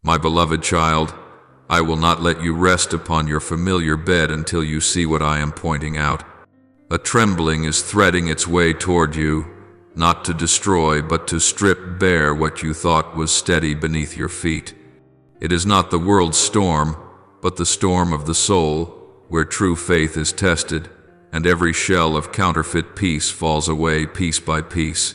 My beloved child, I will not let you rest upon your familiar bed until you see what I am pointing out. A trembling is threading its way toward you, not to destroy, but to strip bare what you thought was steady beneath your feet. It is not the world's storm, but the storm of the soul, where true faith is tested, and every shell of counterfeit peace falls away piece by piece.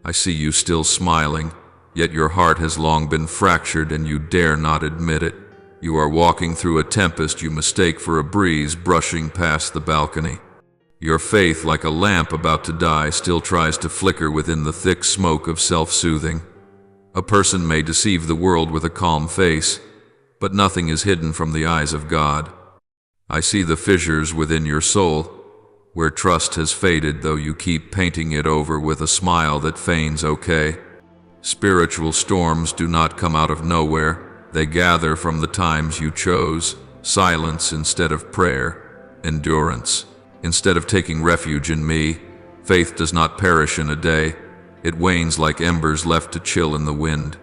I see you still smiling, yet your heart has long been fractured and you dare not admit it. You are walking through a tempest you mistake for a breeze brushing past the balcony. Your faith, like a lamp about to die, still tries to flicker within the thick smoke of self-soothing. A person may deceive the world with a calm face, but nothing is hidden from the eyes of God. I see the fissures within your soul, where trust has faded, though you keep painting it over with a smile that feigns okay. Spiritual storms do not come out of nowhere. They gather from the times you chose: silence instead of prayer, endurance instead of taking refuge in me. Faith does not perish in a day. It wanes like embers left to chill in the wind.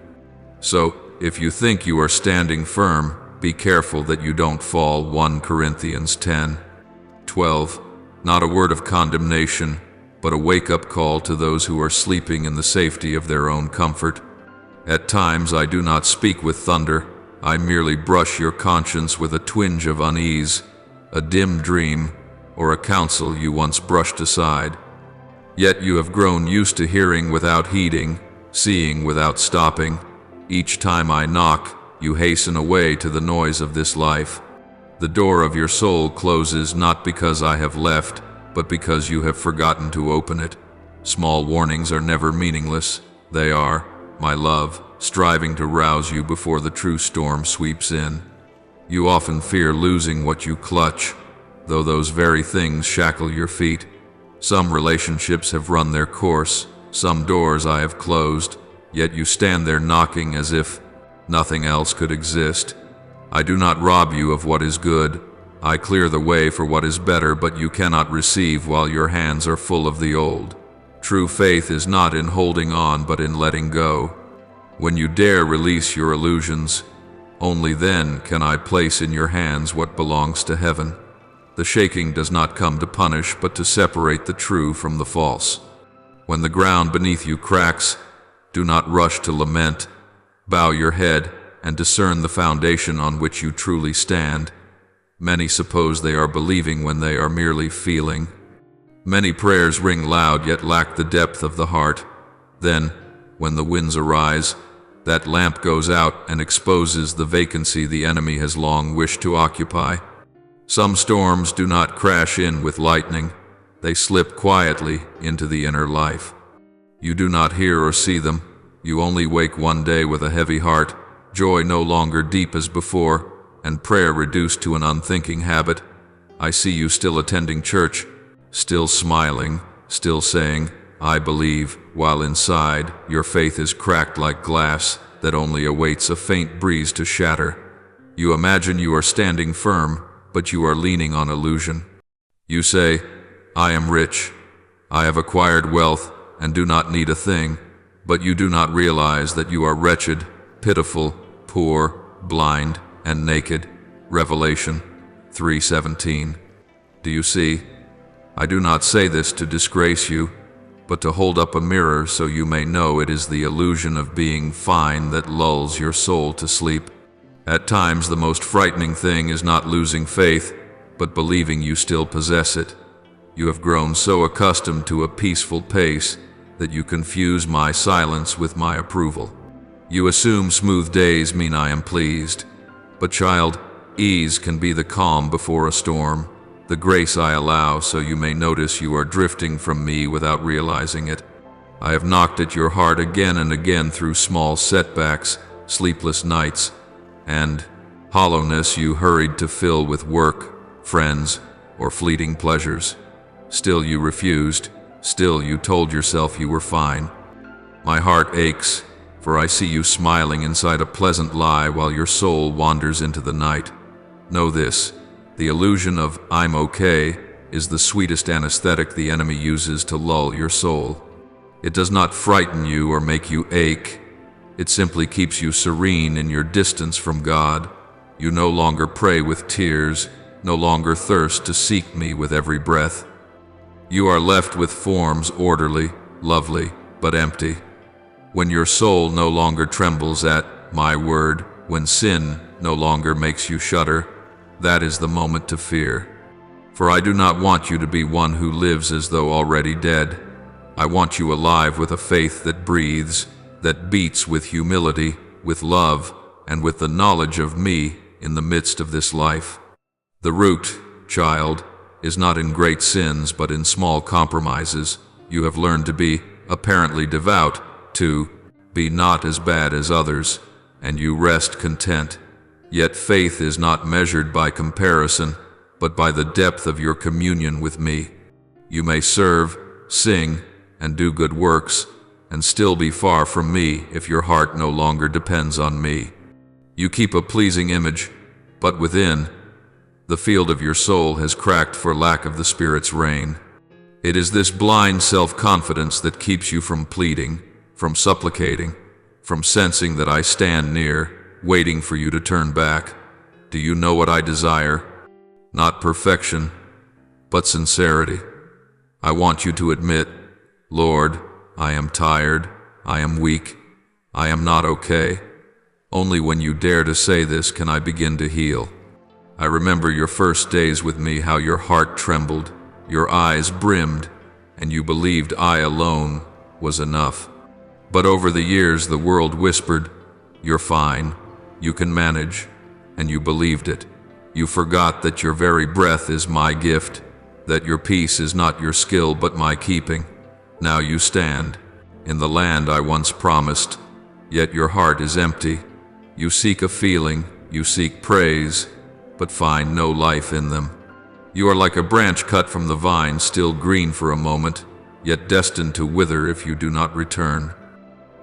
So, if you think you are standing firm, be careful that you don't fall. 1 Corinthians 10:12. Not a word of condemnation, but a wake-up call to those who are sleeping in the safety of their own comfort. At times I do not speak with thunder. I merely brush your conscience with a twinge of unease, a dim dream, or a counsel you once brushed aside. Yet you have grown used to hearing without heeding, seeing without stopping. Each time I knock, you hasten away to the noise of this life. The door of your soul closes not because I have left, but because you have forgotten to open it. Small warnings are never meaningless. They are, my love, striving to rouse you before the true storm sweeps in. You often fear losing what you clutch, though those very things shackle your feet. Some relationships have run their course, some doors I have closed, yet you stand there knocking as if nothing else could exist. I do not rob you of what is good. I clear the way for what is better, but you cannot receive while your hands are full of the old. True faith is not in holding on, but in letting go. When you dare release your illusions, only then can I place in your hands what belongs to heaven. The shaking does not come to punish, but to separate the true from the false. When the ground beneath you cracks, do not rush to lament. Bow your head and discern the foundation on which you truly stand. Many suppose they are believing when they are merely feeling. Many prayers ring loud yet lack the depth of the heart. Then, when the winds arise, that lamp goes out and exposes the vacancy the enemy has long wished to occupy. Some storms do not crash in with lightning. They slip quietly into the inner life. You do not hear or see them. You only wake one day with a heavy heart, joy no longer deep as before, and prayer reduced to an unthinking habit. I see you still attending church, still smiling, still saying, "I believe," while inside, your faith is cracked like glass that only awaits a faint breeze to shatter. You imagine you are standing firm, but you are leaning on illusion. You say, "I am rich. I have acquired wealth and do not need a thing," but you do not realize that you are wretched, pitiful, poor, blind, and naked. Revelation 3:17. Do you see? I do not say this to disgrace you, but to hold up a mirror so you may know it is the illusion of being fine that lulls your soul to sleep. At times the most frightening thing is not losing faith, but believing you still possess it. You have grown so accustomed to a peaceful pace that you confuse my silence with my approval. You assume smooth days mean I am pleased. But child, ease can be the calm before a storm, the grace I allow so you may notice you are drifting from me without realizing it. I have knocked at your heart again and again through small setbacks, sleepless nights, and hollowness you hurried to fill with work, friends, or fleeting pleasures. Still you refused, still you told yourself you were fine. My heart aches, for I see you smiling inside a pleasant lie while your soul wanders into the night. Know this, the illusion of "I'm okay" is the sweetest anesthetic the enemy uses to lull your soul. It does not frighten you or make you ache. It simply keeps you serene in your distance from God. You no longer pray with tears, no longer thirst to seek me with every breath. You are left with forms orderly, lovely, but empty. When your soul no longer trembles at my word, when sin no longer makes you shudder, that is the moment to fear. For I do not want you to be one who lives as though already dead. I want you alive with a faith that breathes, that beats with humility, with love, and with the knowledge of me in the midst of this life. The root, child, is not in great sins but in small compromises. You have learned to be apparently devout, to be not as bad as others, and you rest content. Yet faith is not measured by comparison, but by the depth of your communion with me. You may serve, sing, and do good works, and still be far from me if your heart no longer depends on me. You keep a pleasing image, but within, the field of your soul has cracked for lack of the Spirit's rain. It is this blind self-confidence that keeps you from pleading, from supplicating, from sensing that I stand near, waiting for you to turn back. Do you know what I desire? Not perfection, but sincerity. I want you to admit, Lord, I am tired, I am weak, I am not okay. Only when you dare to say this can I begin to heal. I remember your first days with me, how your heart trembled, your eyes brimmed, and you believed I alone was enough. But over the years the world whispered, you're fine, you can manage, and you believed it. You forgot that your very breath is my gift, that your peace is not your skill but my keeping. Now you stand in the land I once promised, yet your heart is empty. You seek a feeling, you seek praise, but find no life in them. You are like a branch cut from the vine, still green for a moment, yet destined to wither if you do not return.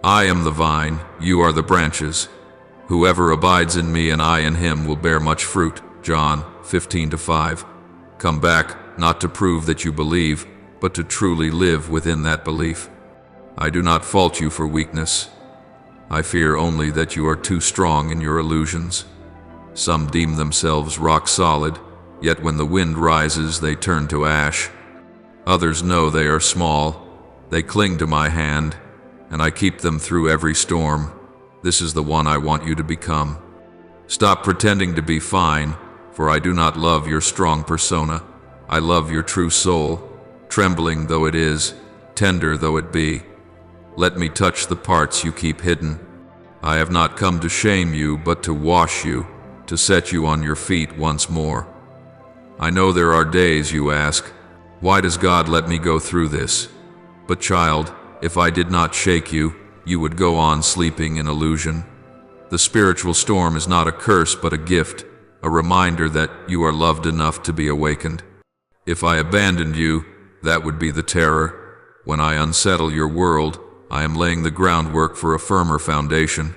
I am the vine, you are the branches. Whoever abides in me and I in him will bear much fruit. John 15:5. Come back, not to prove that you believe, but to truly live within that belief. I do not fault you for weakness. I fear only that you are too strong in your illusions. Some deem themselves rock solid, yet when the wind rises they turn to ash. Others know they are small. They cling to my hand, and I keep them through every storm. This is the one I want you to become. Stop pretending to be fine, for I do not love your strong persona. I love your true soul, trembling though it is, tender though it be. Let me touch the parts you keep hidden. I have not come to shame you, but to wash you, to set you on your feet once more. I know there are days you ask, why does God let me go through this? But child, if I did not shake you, you would go on sleeping in illusion. The spiritual storm is not a curse but a gift, a reminder that you are loved enough to be awakened. If I abandoned you, that would be the terror. When I unsettle your world, I am laying the groundwork for a firmer foundation.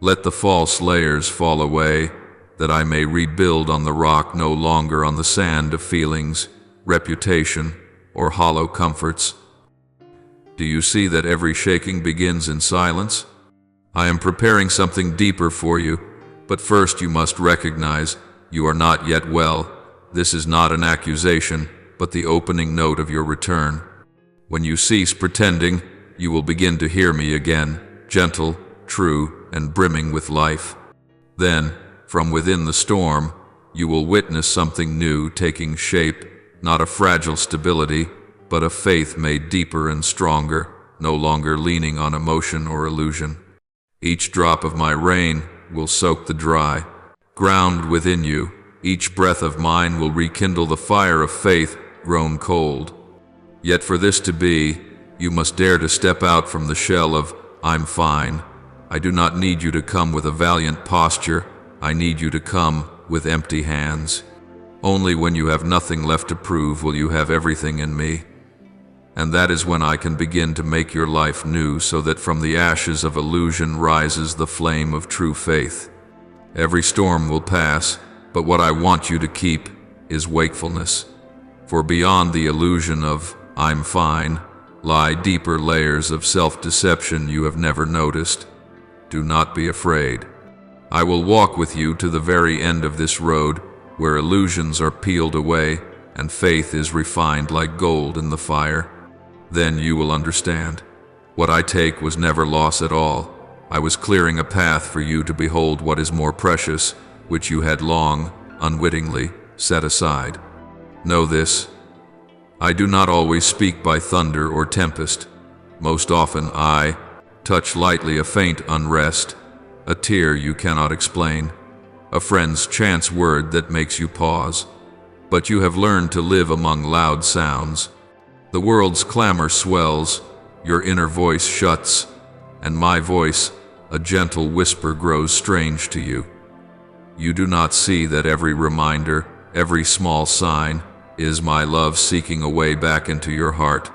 Let the false layers fall away, that I may rebuild on the rock, no longer on the sand of feelings, reputation, or hollow comforts. Do you see that every shaking begins in silence? I am preparing something deeper for you, but first you must recognize you are not yet well. This is not an accusation, but the opening note of your return. When you cease pretending, you will begin to hear me again, gentle, true, and brimming with life. Then, from within the storm, you will witness something new taking shape, not a fragile stability, but a faith made deeper and stronger, no longer leaning on emotion or illusion. Each drop of my rain will soak the dry ground within you. Each breath of mine will rekindle the fire of faith grown cold. Yet for this to be, you must dare to step out from the shell of, I'm fine. I do not need you to come with a valiant posture. I need you to come with empty hands. Only when you have nothing left to prove will you have everything in me. And that is when I can begin to make your life new, so that from the ashes of illusion rises the flame of true faith. Every storm will pass, but what I want you to keep is wakefulness. For beyond the illusion of, I'm fine, lie deeper layers of self-deception you have never noticed. Do not be afraid. I will walk with you to the very end of this road, where illusions are peeled away and faith is refined like gold in the fire. Then you will understand. What I take was never loss at all. I was clearing a path for you to behold what is more precious, which you had long, unwittingly, set aside. Know this: I do not always speak by thunder or tempest. Most often I touch lightly a faint unrest, a tear you cannot explain, a friend's chance word that makes you pause. But you have learned to live among loud sounds. The world's clamor swells, your inner voice shuts, and my voice, a gentle whisper, grows strange to you. You do not see that every reminder, every small sign, is my love seeking a way back into your heart.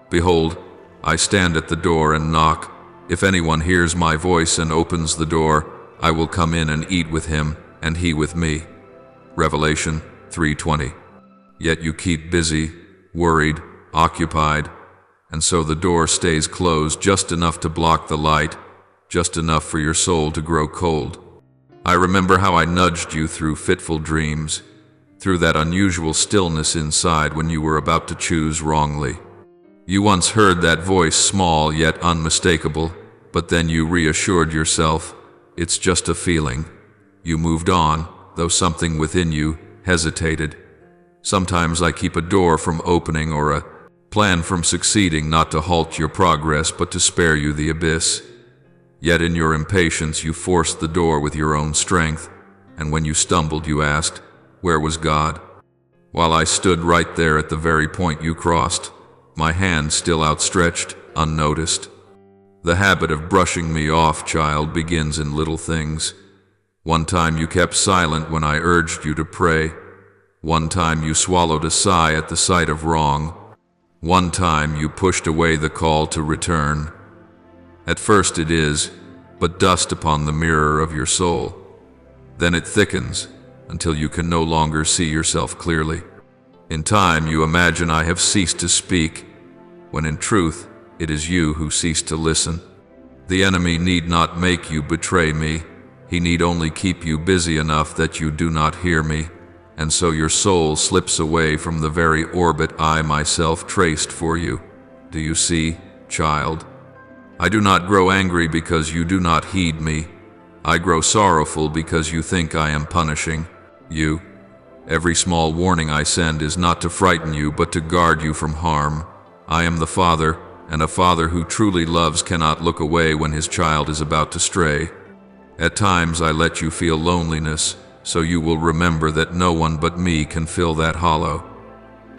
Behold, I stand at the door and knock. If anyone hears my voice and opens the door, I will come in and eat with him, and he with me. Revelation 3:20. Yet you keep busy, worried, occupied, and so the door stays closed just enough to block the light, just enough for your soul to grow cold. I remember how I nudged you through fitful dreams, through that unusual stillness inside when you were about to choose wrongly. You once heard that voice, small yet unmistakable, but then you reassured yourself, it's just a feeling. You moved on, though something within you hesitated. Sometimes I keep a door from opening or a plan from succeeding, not to halt your progress, but to spare you the abyss. Yet in your impatience you forced the door with your own strength, and when you stumbled you asked, where was God? While I stood right there at the very point you crossed, my hand still outstretched, unnoticed. The habit of brushing me off, child, begins in little things. One time you kept silent when I urged you to pray. One time you swallowed a sigh at the sight of wrong. One time you pushed away the call to return. At first it is but dust upon the mirror of your soul. Then it thickens until you can no longer see yourself clearly. In time you imagine I have ceased to speak, when in truth it is you who cease to listen. The enemy need not make you betray me. He need only keep you busy enough that you do not hear me, and so your soul slips away from the very orbit I myself traced for you. Do you see, child? I do not grow angry because you do not heed me. I grow sorrowful because you think I am punishing you. Every small warning I send is not to frighten you, but to guard you from harm. I am the Father, and a father who truly loves cannot look away when his child is about to stray. At times I let you feel loneliness, so you will remember that no one but me can fill that hollow.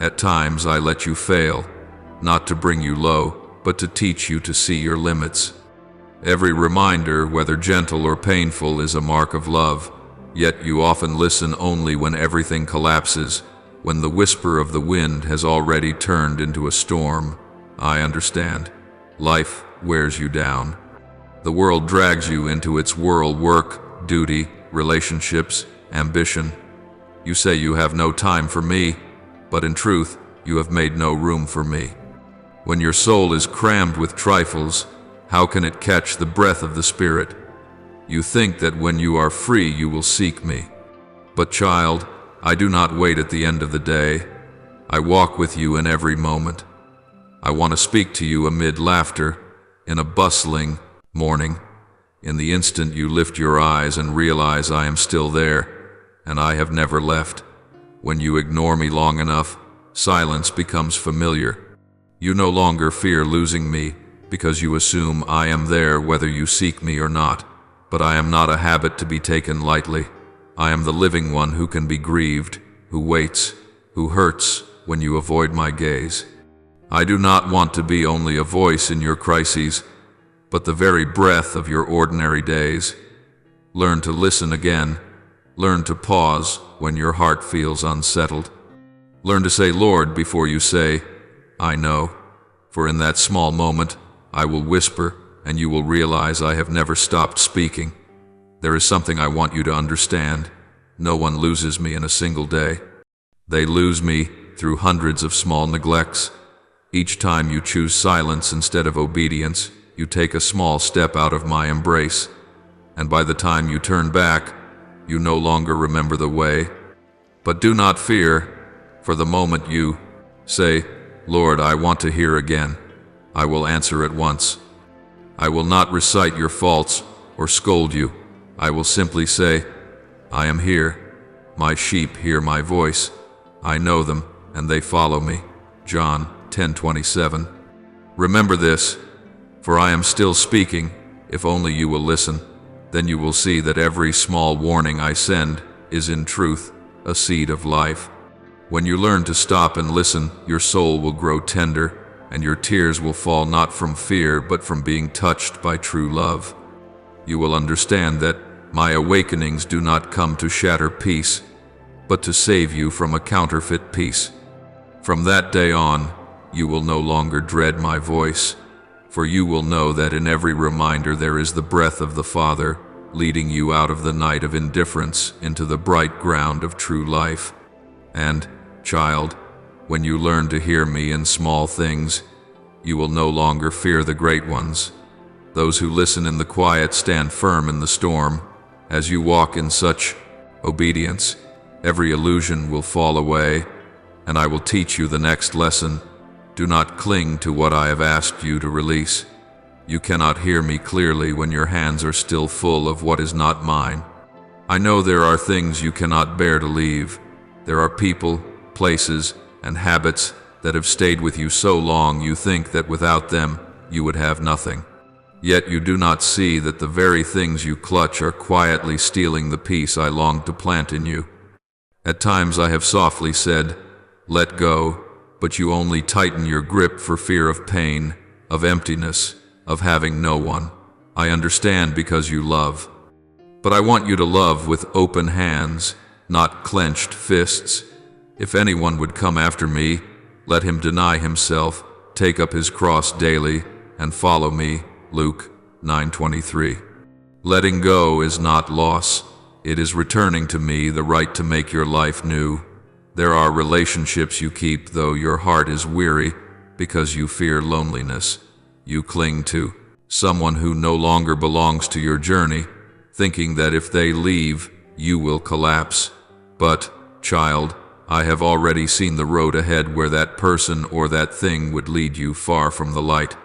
At times I let you fail, not to bring you low, but to teach you to see your limits. Every reminder, whether gentle or painful, is a mark of love, yet you often listen only when everything collapses, when the whisper of the wind has already turned into a storm. I understand. Life wears you down. The world drags you into its whirl: work, duty, relationships, ambition. You say you have no time for me, but in truth, you have made no room for me. When your soul is crammed with trifles, how can it catch the breath of the Spirit? You think that when you are free you will seek me. But child, I do not wait at the end of the day. I walk with you in every moment. I want to speak to you amid laughter, in a bustling morning. In the instant you lift your eyes and realize I am still there, and I have never left. When you ignore me long enough, silence becomes familiar. You no longer fear losing me, because you assume I am there whether you seek me or not. But I am not a habit to be taken lightly. I am the living one who can be grieved, who waits, who hurts when you avoid my gaze. I do not want to be only a voice in your crises, but the very breath of your ordinary days. Learn to listen again. Learn to pause when your heart feels unsettled. Learn to say Lord before you say, I know. For in that small moment, I will whisper, and you will realize I have never stopped speaking. There is something I want you to understand. No one loses me in a single day. They lose me through hundreds of small neglects. Each time you choose silence instead of obedience, you take a small step out of my embrace, and by the time you turn back, you no longer remember the way. But do not fear, for the moment you say, Lord, I want to hear again, I will answer at once. I will not recite your faults or scold you. I will simply say, I am here. My sheep hear my voice. I know them, and they follow me. John 10:27. Remember this, for I am still speaking. If only you will listen, then you will see that every small warning I send is in truth a seed of life. When you learn to stop and listen, your soul will grow tender, and your tears will fall not from fear, but from being touched by true love. You will understand that my awakenings do not come to shatter peace, but to save you from a counterfeit peace. From that day on, you will no longer dread my voice, for you will know that in every reminder there is the breath of the Father, leading you out of the night of indifference into the bright ground of true life. And, child, when you learn to hear me in small things, you will no longer fear the great ones. Those who listen in the quiet stand firm in the storm. As you walk in such obedience, every illusion will fall away, and I will teach you the next lesson. Do not cling to what I have asked you to release. You cannot hear me clearly when your hands are still full of what is not mine. I know there are things you cannot bear to leave. There are people, places, and habits that have stayed with you so long you think that without them you would have nothing. Yet you do not see that the very things you clutch are quietly stealing the peace I long to plant in you. At times I have softly said, let go, but you only tighten your grip for fear of pain, of emptiness, of having no one. I understand because you love. But I want you to love with open hands, not clenched fists. If anyone would come after me, let him deny himself, take up his cross daily, and follow me. Luke 9:23. Letting go is not loss. It is returning to me the right to make your life new. There are relationships you keep though your heart is weary because you fear loneliness. You cling to someone who no longer belongs to your journey, thinking that if they leave, you will collapse. But, child, I have already seen the road ahead where that person or that thing would lead you far from the light.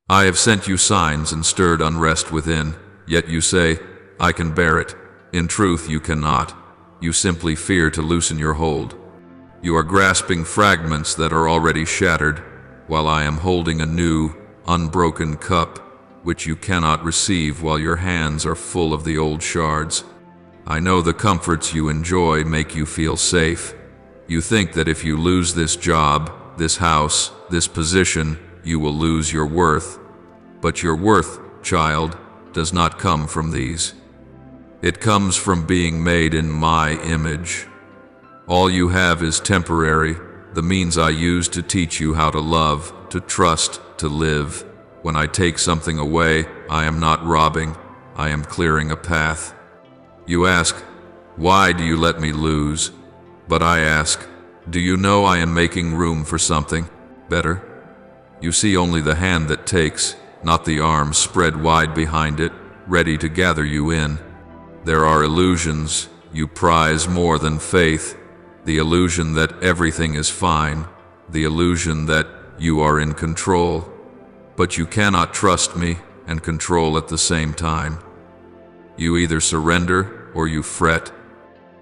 I have sent you signs and stirred unrest within, yet you say, I can bear it. In truth, you cannot. You simply fear to loosen your hold. You are grasping fragments that are already shattered, while I am holding a new, unbroken cup, which you cannot receive while your hands are full of the old shards. I know the comforts you enjoy make you feel safe. You think that if you lose this job, this house, this position, you will lose your worth. But your worth, child, does not come from these. It comes from being made in my image. All you have is temporary, the means I use to teach you how to love, to trust, to live. When I take something away, I am not robbing, I am clearing a path. You ask, why do you let me lose? But I ask, do you know I am making room for something better? You see only the hand that takes, not the arms spread wide behind it, ready to gather you in. There are illusions you prize more than faith, the illusion that everything is fine, the illusion that you are in control. But you cannot trust me and control at the same time. You either surrender or you fret.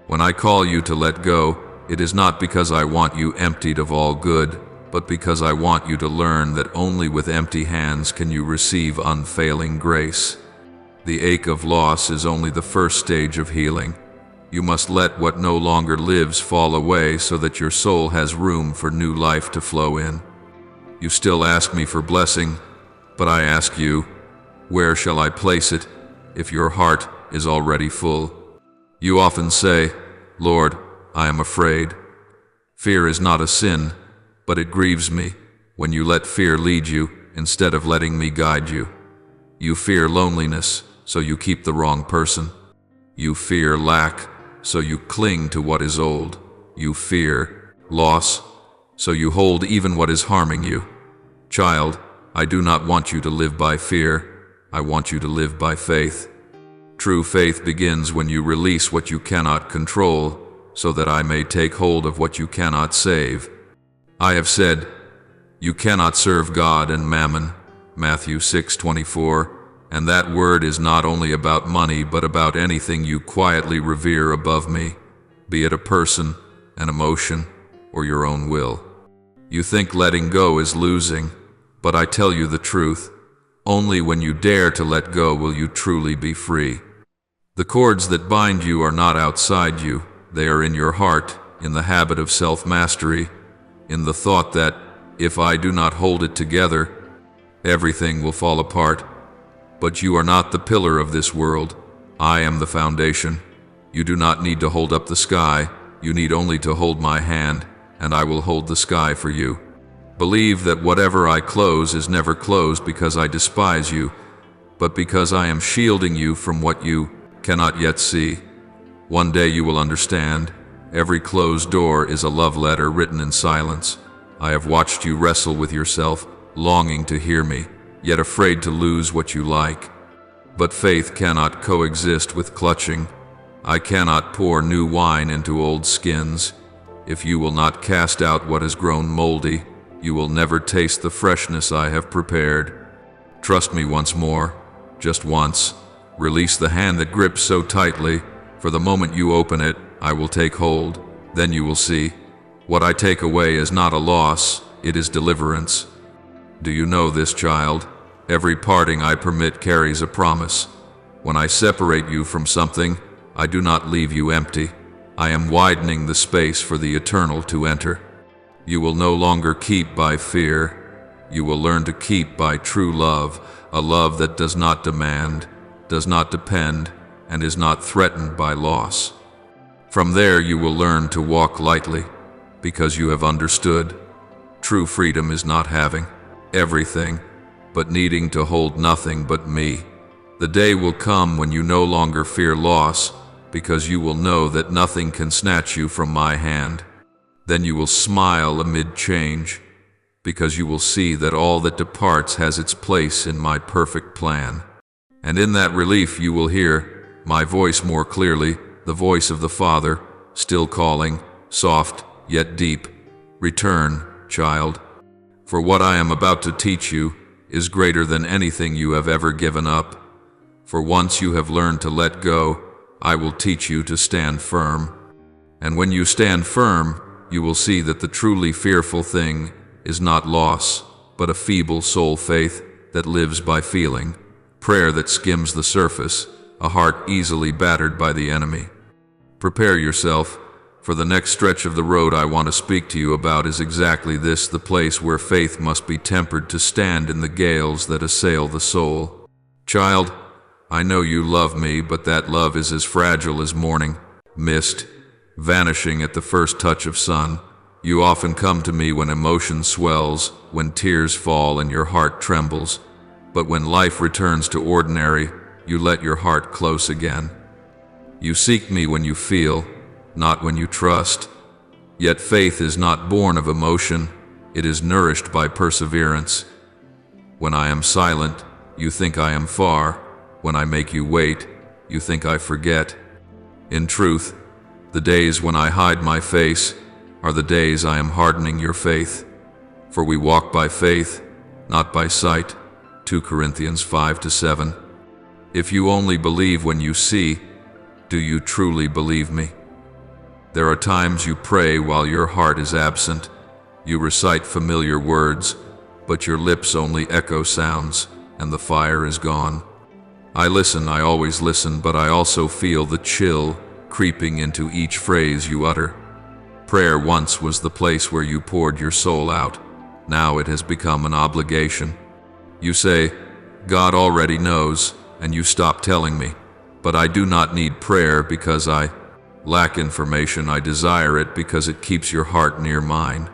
When I call you to let go, it is not because I want you emptied of all good, but because I want you to learn that only with empty hands can you receive unfailing grace. The ache of loss is only the first stage of healing. You must let what no longer lives fall away so that your soul has room for new life to flow in. You still ask me for blessing, but I ask you, where shall I place it if your heart is already full? You often say, Lord, I am afraid. Fear is not a sin, but it grieves me when you let fear lead you instead of letting me guide you. You fear loneliness, so you keep the wrong person. You fear lack, so you cling to what is old. You fear loss, so you hold even what is harming you. Child, I do not want you to live by fear. I want you to live by faith. True faith begins when you release what you cannot control, so that I may take hold of what you cannot save. I have said, you cannot serve God and mammon, Matthew 6:24, and that word is not only about money but about anything you quietly revere above me, be it a person, an emotion, or your own will. You think letting go is losing, but I tell you the truth, only when you dare to let go will you truly be free. The cords that bind you are not outside you, they are in your heart, in the habit of self-mastery, in the thought that, if I do not hold it together, everything will fall apart. But you are not the pillar of this world. I am the foundation. You do not need to hold up the sky. You need only to hold my hand, and I will hold the sky for you. Believe that whatever I close is never closed because I despise you, but because I am shielding you from what you cannot yet see. One day you will understand. Every closed door is a love letter written in silence. I have watched you wrestle with yourself, longing to hear me, yet afraid to lose what you like. But faith cannot coexist with clutching. I cannot pour new wine into old skins. If you will not cast out what has grown moldy, you will never taste the freshness I have prepared. Trust me once more, just once. Release the hand that grips so tightly. For the moment you open it, I will take hold. Then you will see. What I take away is not a loss, it is deliverance. Do you know this, child? Every parting I permit carries a promise. When I separate you from something, I do not leave you empty. I am widening the space for the eternal to enter. You will no longer keep by fear. You will learn to keep by true love, a love that does not demand, does not depend, and is not threatened by loss. From there you will learn to walk lightly, because you have understood. True freedom is not having everything, but needing to hold nothing but me. The day will come when you no longer fear loss, because you will know that nothing can snatch you from my hand. Then you will smile amid change, because you will see that all that departs has its place in my perfect plan. And in that relief you will hear my voice more clearly, the voice of the Father, still calling, soft yet deep, return, child. For what I am about to teach you is greater than anything you have ever given up. For once you have learned to let go, I will teach you to stand firm. And when you stand firm, you will see that the truly fearful thing is not loss, but a feeble soul faith that lives by feeling, prayer that skims the surface, a heart easily battered by the enemy. Prepare yourself, for the next stretch of the road I want to speak to you about is exactly this, the place where faith must be tempered to stand in the gales that assail the soul. Child, I know you love me, but that love is as fragile as morning mist, vanishing at the first touch of sun. You often come to me when emotion swells, when tears fall and your heart trembles. But when life returns to ordinary, you let your heart close again. You seek me when you feel, not when you trust. Yet faith is not born of emotion, it is nourished by perseverance. When I am silent, you think I am far. When I make you wait, you think I forget. In truth, the days when I hide my face are the days I am hardening your faith. For we walk by faith, not by sight. 2 Corinthians 5-7. If you only believe when you see, do you truly believe me? There are times you pray while your heart is absent. You recite familiar words, but your lips only echo sounds, and the fire is gone. I listen, I always listen, but I also feel the chill creeping into each phrase you utter. Prayer once was the place where you poured your soul out. Now it has become an obligation. You say, God already knows, and you stop telling me. But I do not need prayer because I lack information. I desire it because it keeps your heart near mine.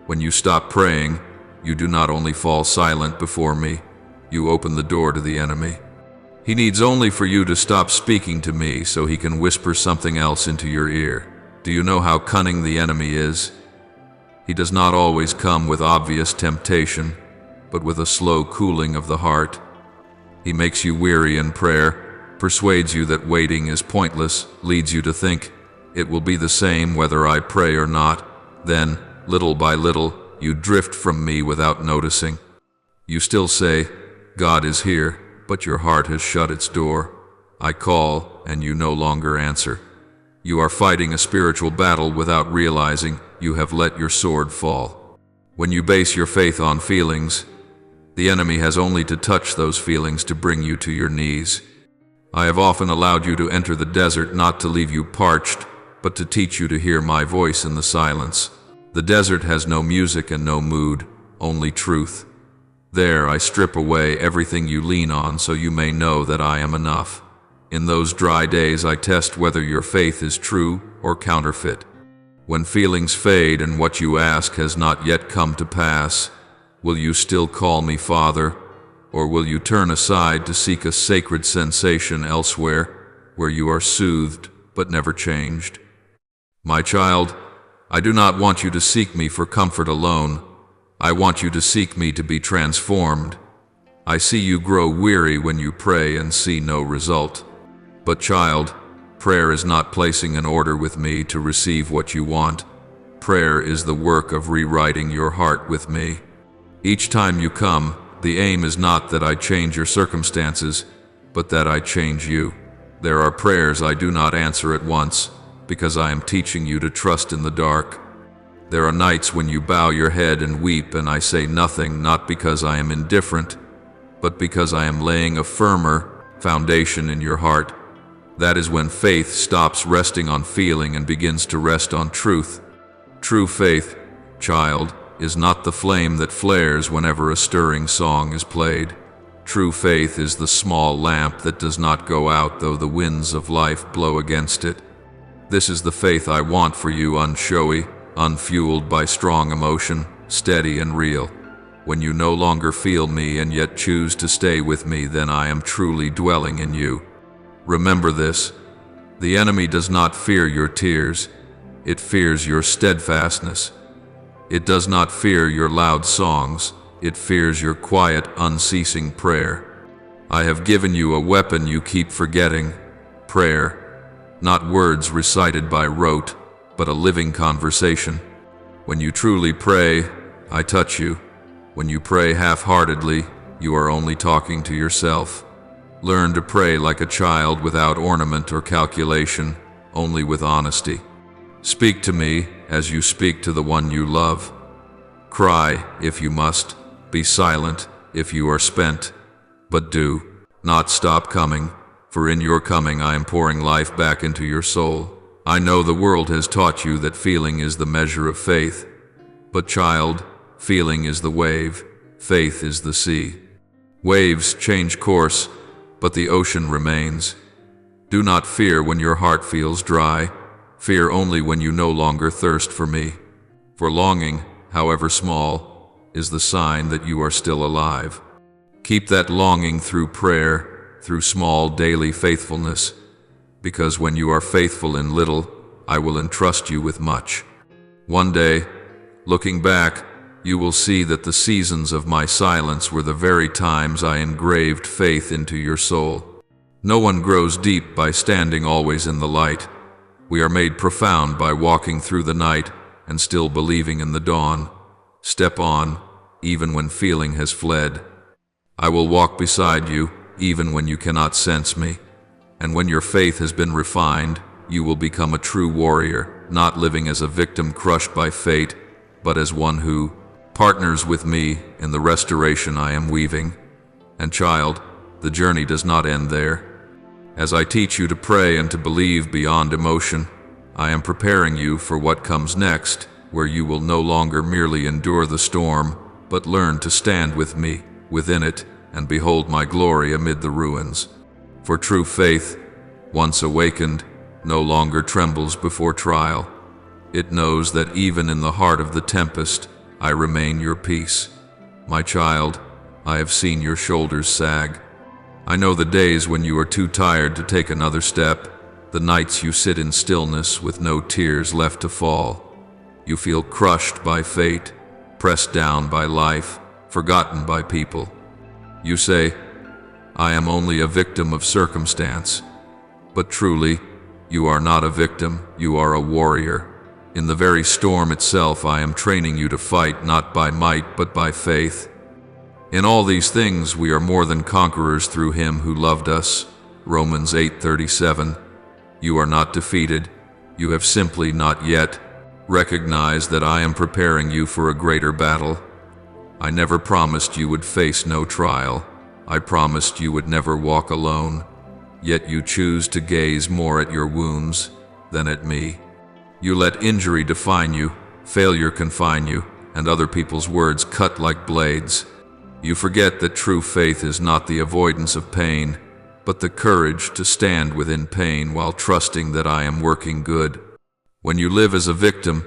When you stop praying, you do not only fall silent before me, you open the door to the enemy. He needs only for you to stop speaking to me so he can whisper something else into your ear. Do you know how cunning the enemy is? He does not always come with obvious temptation, but with a slow cooling of the heart. He makes you weary in prayer, persuades you that waiting is pointless, leads you to think, it will be the same whether I pray or not. Then, little by little, you drift from me without noticing. You still say, God is here, but your heart has shut its door. I call, and you no longer answer. You are fighting a spiritual battle without realizing you have let your sword fall. When you base your faith on feelings, the enemy has only to touch those feelings to bring you to your knees. I have often allowed you to enter the desert not to leave you parched, but to teach you to hear my voice in the silence. The desert has no music and no mood, only truth. There I strip away everything you lean on so you may know that I am enough. In those dry days I test whether your faith is true or counterfeit. When feelings fade and what you ask has not yet come to pass, will you still call me Father, or will you turn aside to seek a sacred sensation elsewhere, where you are soothed but never changed? My child, I do not want you to seek me for comfort alone. I want you to seek me to be transformed. I see you grow weary when you pray and see no result. But child, prayer is not placing an order with me to receive what you want. Prayer is the work of rewriting your heart with me. Each time you come, the aim is not that I change your circumstances, but that I change you. There are prayers I do not answer at once, because I am teaching you to trust in the dark. There are nights when you bow your head and weep and I say nothing, not because I am indifferent, but because I am laying a firmer foundation in your heart. That is when faith stops resting on feeling and begins to rest on truth. True faith, child, is not the flame that flares whenever a stirring song is played. True faith is the small lamp that does not go out though the winds of life blow against it. This is the faith I want for you, unshowy, unfueled by strong emotion, steady and real. When you no longer feel me and yet choose to stay with me, then I am truly dwelling in you. Remember this, the enemy does not fear your tears, it fears your steadfastness. It does not fear your loud songs, it fears your quiet, unceasing prayer. I have given you a weapon you keep forgetting, prayer. Not words recited by rote, but a living conversation. When you truly pray, I touch you. When you pray half-heartedly, you are only talking to yourself. Learn to pray like a child without ornament or calculation, only with honesty. Speak to me as you speak to the one you love. Cry if you must, be silent if you are spent, but do not stop coming. For in your coming I am pouring life back into your soul. I know the world has taught you that feeling is the measure of faith. But child, feeling is the wave, faith is the sea. Waves change course, but the ocean remains. Do not fear when your heart feels dry. Fear only when you no longer thirst for me. For longing, however small, is the sign that you are still alive. Keep that longing through prayer, through small daily faithfulness, because when you are faithful in little, I will entrust you with much. One day, looking back, you will see that the seasons of my silence were the very times I engraved faith into your soul. No one grows deep by standing always in the light. We are made profound by walking through the night and still believing in the dawn. Step on, even when feeling has fled. I will walk beside you, even when you cannot sense me. And when your faith has been refined, you will become a true warrior, not living as a victim crushed by fate, but as one who partners with me in the restoration I am weaving. And child, the journey does not end there. As I teach you to pray and to believe beyond emotion, I am preparing you for what comes next, where you will no longer merely endure the storm, but learn to stand with me within it and behold my glory amid the ruins. For true faith, once awakened, no longer trembles before trial. It knows that even in the heart of the tempest, I remain your peace. My child, I have seen your shoulders sag. I know the days when you are too tired to take another step, the nights you sit in stillness with no tears left to fall. You feel crushed by fate, pressed down by life, forgotten by people. You say, I am only a victim of circumstance. But truly, you are not a victim, you are a warrior. In the very storm itself, I am training you to fight not by might but by faith. In all these things we are more than conquerors through him who loved us. Romans 8:37. You are not defeated. You have simply not yet recognized that I am preparing you for a greater battle. I never promised you would face no trial. I promised you would never walk alone. Yet you choose to gaze more at your wounds than at me. You let injury define you, failure confine you, and other people's words cut like blades. You forget that true faith is not the avoidance of pain, but the courage to stand within pain while trusting that I am working good. When you live as a victim,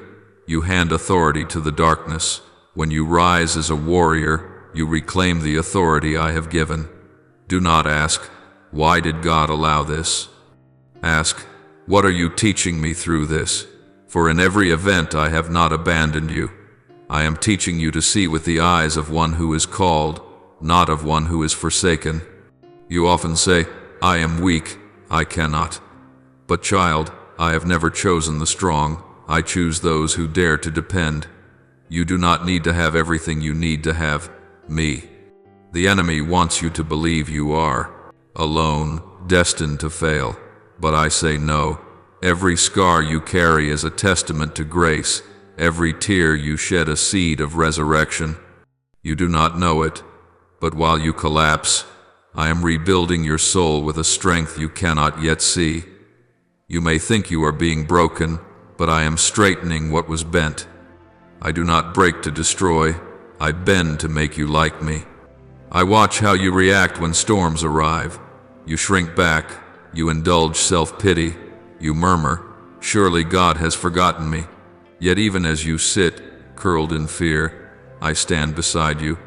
you hand authority to the darkness. When you rise as a warrior, you reclaim the authority I have given. Do not ask, why did God allow this? Ask, what are you teaching me through this? For in every event I have not abandoned you. I am teaching you to see with the eyes of one who is called, not of one who is forsaken. You often say, I am weak, I cannot. But child, I have never chosen the strong, I choose those who dare to depend. You do not need to have everything you need to have me. The enemy wants you to believe you are alone, destined to fail. But I say no. Every scar you carry is a testament to grace. Every tear you shed a seed of resurrection. You do not know it, but while you collapse, I am rebuilding your soul with a strength you cannot yet see. You may think you are being broken, but I am straightening what was bent. I do not break to destroy, I bend to make you like me. I watch how you react when storms arrive. You shrink back, you indulge self-pity, you murmur, surely God has forgotten me. Yet even as you sit, curled in fear, I stand beside you,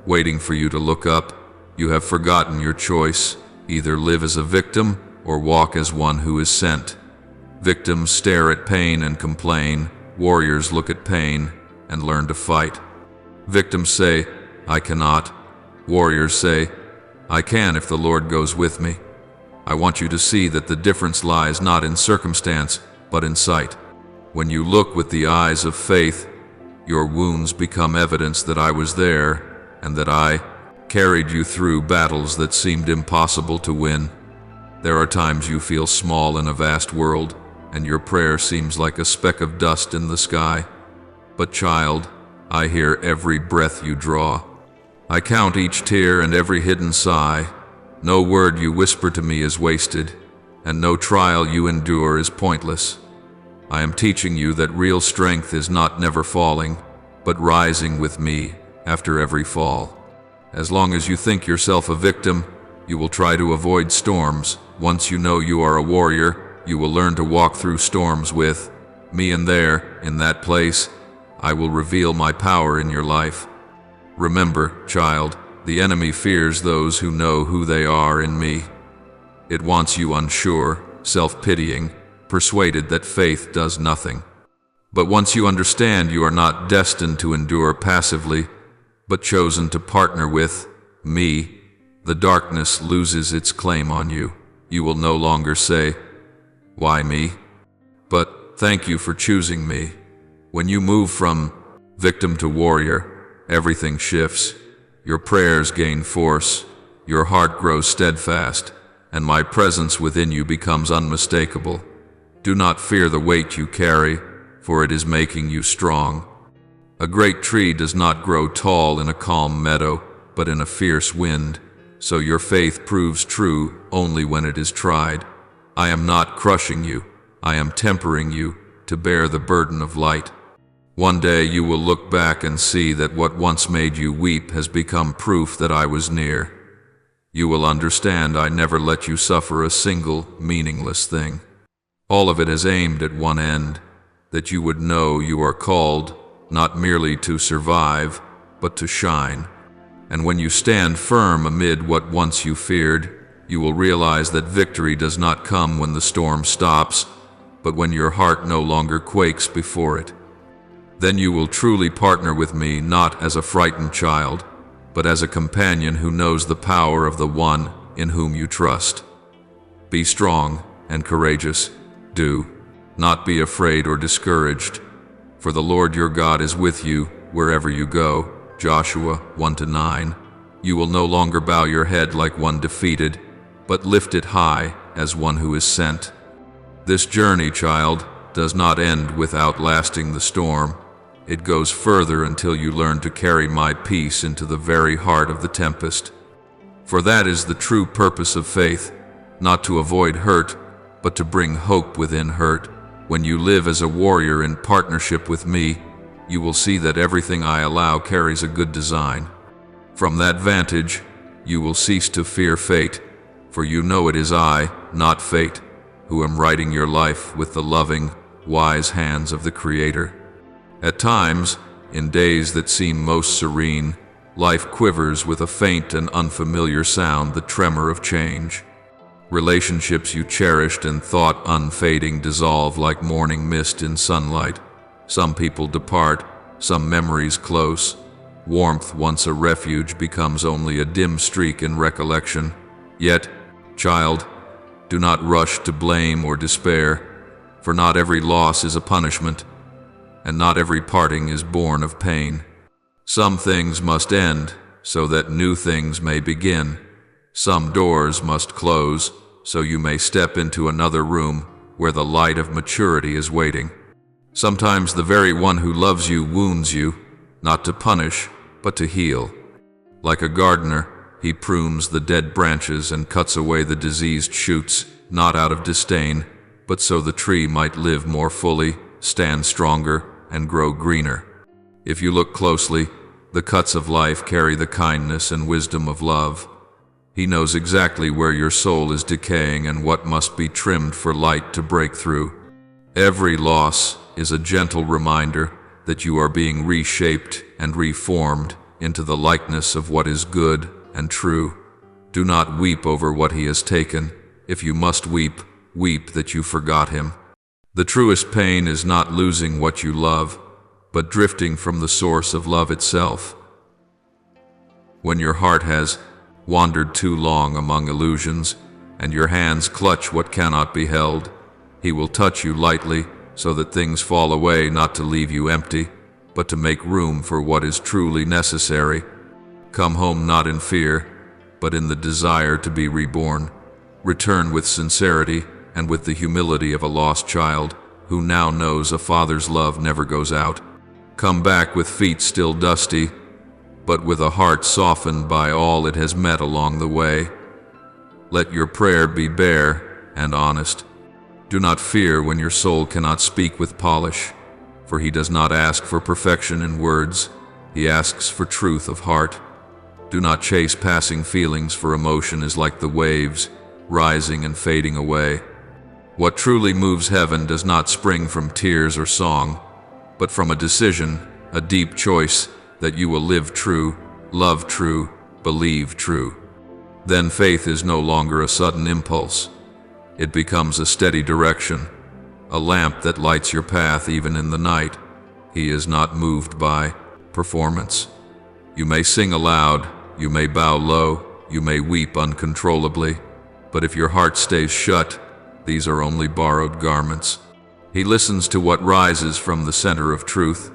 waiting for you to look up. You have forgotten your choice, either live as a victim or walk as one who is sent. Victims stare at pain and complain, warriors look at pain and learn to fight. Victims say, I cannot. Warriors say, I can if the Lord goes with me. I want you to see that the difference lies not in circumstance, but in sight. When you look with the eyes of faith, your wounds become evidence that I was there and that I carried you through battles that seemed impossible to win. There are times you feel small in a vast world, and your prayer seems like a speck of dust in the sky. But child, I hear every breath you draw. I count each tear and every hidden sigh. No word you whisper to me is wasted, and no trial you endure is pointless. I am teaching you that real strength is not never falling, but rising with me after every fall. As long as you think yourself a victim, you will try to avoid storms. Once you know you are a warrior, you will learn to walk through storms with me, and there, in that place, I will reveal my power in your life. Remember, child, the enemy fears those who know who they are in me. It wants you unsure, self-pitying, persuaded that faith does nothing. But once you understand you are not destined to endure passively, but chosen to partner with me, the darkness loses its claim on you. You will no longer say, why me? But thank you for choosing me. When you move from victim to warrior, everything shifts. Your prayers gain force, your heart grows steadfast, and my presence within you becomes unmistakable. Do not fear the weight you carry, for it is making you strong. A great tree does not grow tall in a calm meadow, but in a fierce wind, so your faith proves true only when it is tried. I am not crushing you, I am tempering you to bear the burden of light. One day you will look back and see that what once made you weep has become proof that I was near. You will understand I never let you suffer a single meaningless thing. All of it is aimed at one end, that you would know you are called not merely to survive, but to shine. And when you stand firm amid what once you feared, you will realize that victory does not come when the storm stops, but when your heart no longer quakes before it. Then you will truly partner with me not as a frightened child, but as a companion who knows the power of the one in whom you trust. Be strong and courageous. Do not be afraid or discouraged, for the Lord your God is with you wherever you go. Joshua 1-9. You will no longer bow your head like one defeated, but lift it high as one who is sent. This journey, child, does not end with outlasting the storm. It goes further until you learn to carry my peace into the very heart of the tempest. For that is the true purpose of faith, not to avoid hurt, but to bring hope within hurt. When you live as a warrior in partnership with me, you will see that everything I allow carries a good design. From that vantage, you will cease to fear fate, for you know it is I, not fate, who am writing your life with the loving, wise hands of the Creator. At times, in days that seem most serene, life quivers with a faint and unfamiliar sound, the tremor of change. Relationships you cherished and thought unfading dissolve like morning mist in sunlight. Some people depart, some memories close. Warmth once a refuge becomes only a dim streak in recollection. Yet, child, do not rush to blame or despair, for not every loss is a punishment, and not every parting is born of pain. Some things must end so that new things may begin. Some doors must close so you may step into another room where the light of maturity is waiting. Sometimes the very one who loves you wounds you, not to punish, but to heal. Like a gardener, he prunes the dead branches and cuts away the diseased shoots, not out of disdain, but so the tree might live more fully, stand stronger, and grow greener. If you look closely, the cuts of life carry the kindness and wisdom of love. He knows exactly where your soul is decaying and what must be trimmed for light to break through. Every loss is a gentle reminder that you are being reshaped and reformed into the likeness of what is good and true. Do not weep over what he has taken. If you must weep, weep that you forgot him. The truest pain is not losing what you love, but drifting from the source of love itself. When your heart has wandered too long among illusions, and your hands clutch what cannot be held, he will touch you lightly so that things fall away, not to leave you empty, but to make room for what is truly necessary. Come home not in fear, but in the desire to be reborn. Return with sincerity and with the humility of a lost child who now knows a father's love never goes out. Come back with feet still dusty, but with a heart softened by all it has met along the way. Let your prayer be bare and honest. Do not fear when your soul cannot speak with polish, for he does not ask for perfection in words, he asks for truth of heart. Do not chase passing feelings, for emotion is like the waves, rising and fading away. What truly moves heaven does not spring from tears or song, but from a decision, a deep choice that you will live true, love true, believe true. Then faith is no longer a sudden impulse. It becomes a steady direction, a lamp that lights your path even in the night. He is not moved by performance. You may sing aloud, you may bow low, you may weep uncontrollably, but if your heart stays shut, these are only borrowed garments. He listens to what rises from the center of truth,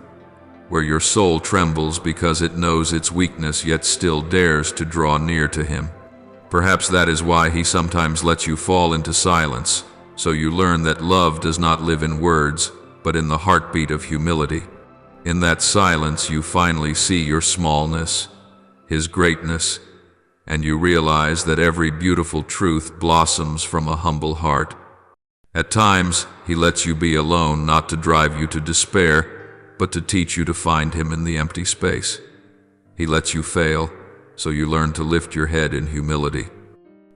where your soul trembles because it knows its weakness yet still dares to draw near to him. Perhaps that is why he sometimes lets you fall into silence, so you learn that love does not live in words, but in the heartbeat of humility. In that silence you finally see your smallness, his greatness, and you realize that every beautiful truth blossoms from a humble heart. At times, he lets you be alone, not to drive you to despair, but to teach you to find him in the empty space. He lets you fail, so you learn to lift your head in humility.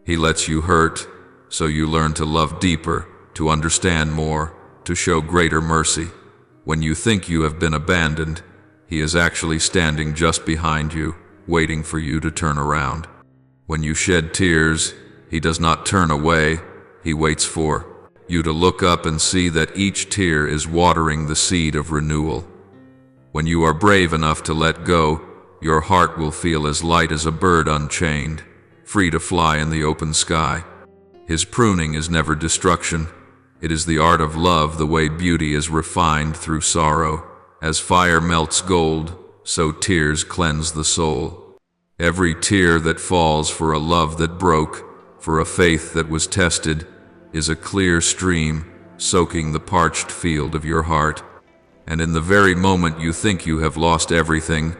He lets you hurt, so you learn to love deeper, to understand more, to show greater mercy. When you think you have been abandoned, he is actually standing just behind you, waiting for you to turn around. When you shed tears, he does not turn away, he waits for you to look up and see that each tear is watering the seed of renewal. When you are brave enough to let go, your heart will feel as light as a bird unchained, free to fly in the open sky. His pruning is never destruction. It is the art of love, the way beauty is refined through sorrow. As fire melts gold, so tears cleanse the soul. Every tear that falls for a love that broke, for a faith that was tested, is a clear stream soaking the parched field of your heart. And in the very moment you think you have lost everything,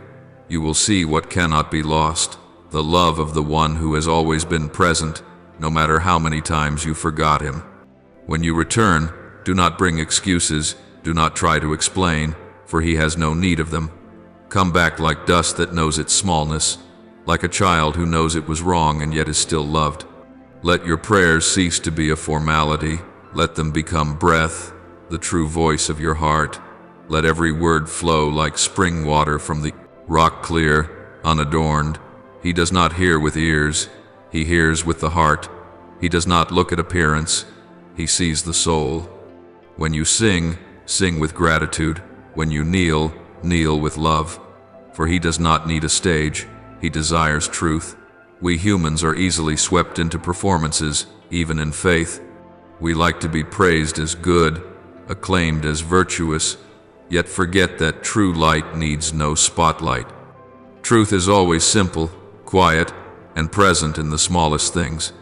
you will see what cannot be lost, the love of the one who has always been present, no matter how many times you forgot him. When you return, do not bring excuses, do not try to explain, for he has no need of them. Come back like dust that knows its smallness, like a child who knows it was wrong and yet is still loved. Let your prayers cease to be a formality. Let them become breath, the true voice of your heart. Let every word flow like spring water from the rock, clear, unadorned. He does not hear with ears, he hears with the heart. He does not look at appearance, he sees the soul. When you sing, sing with gratitude. When you kneel, kneel with love. For he does not need a stage, he desires truth. We humans are easily swept into performances, even in faith. We like to be praised as good, acclaimed as virtuous, yet forget that true light needs no spotlight. Truth is always simple, quiet, and present in the smallest things.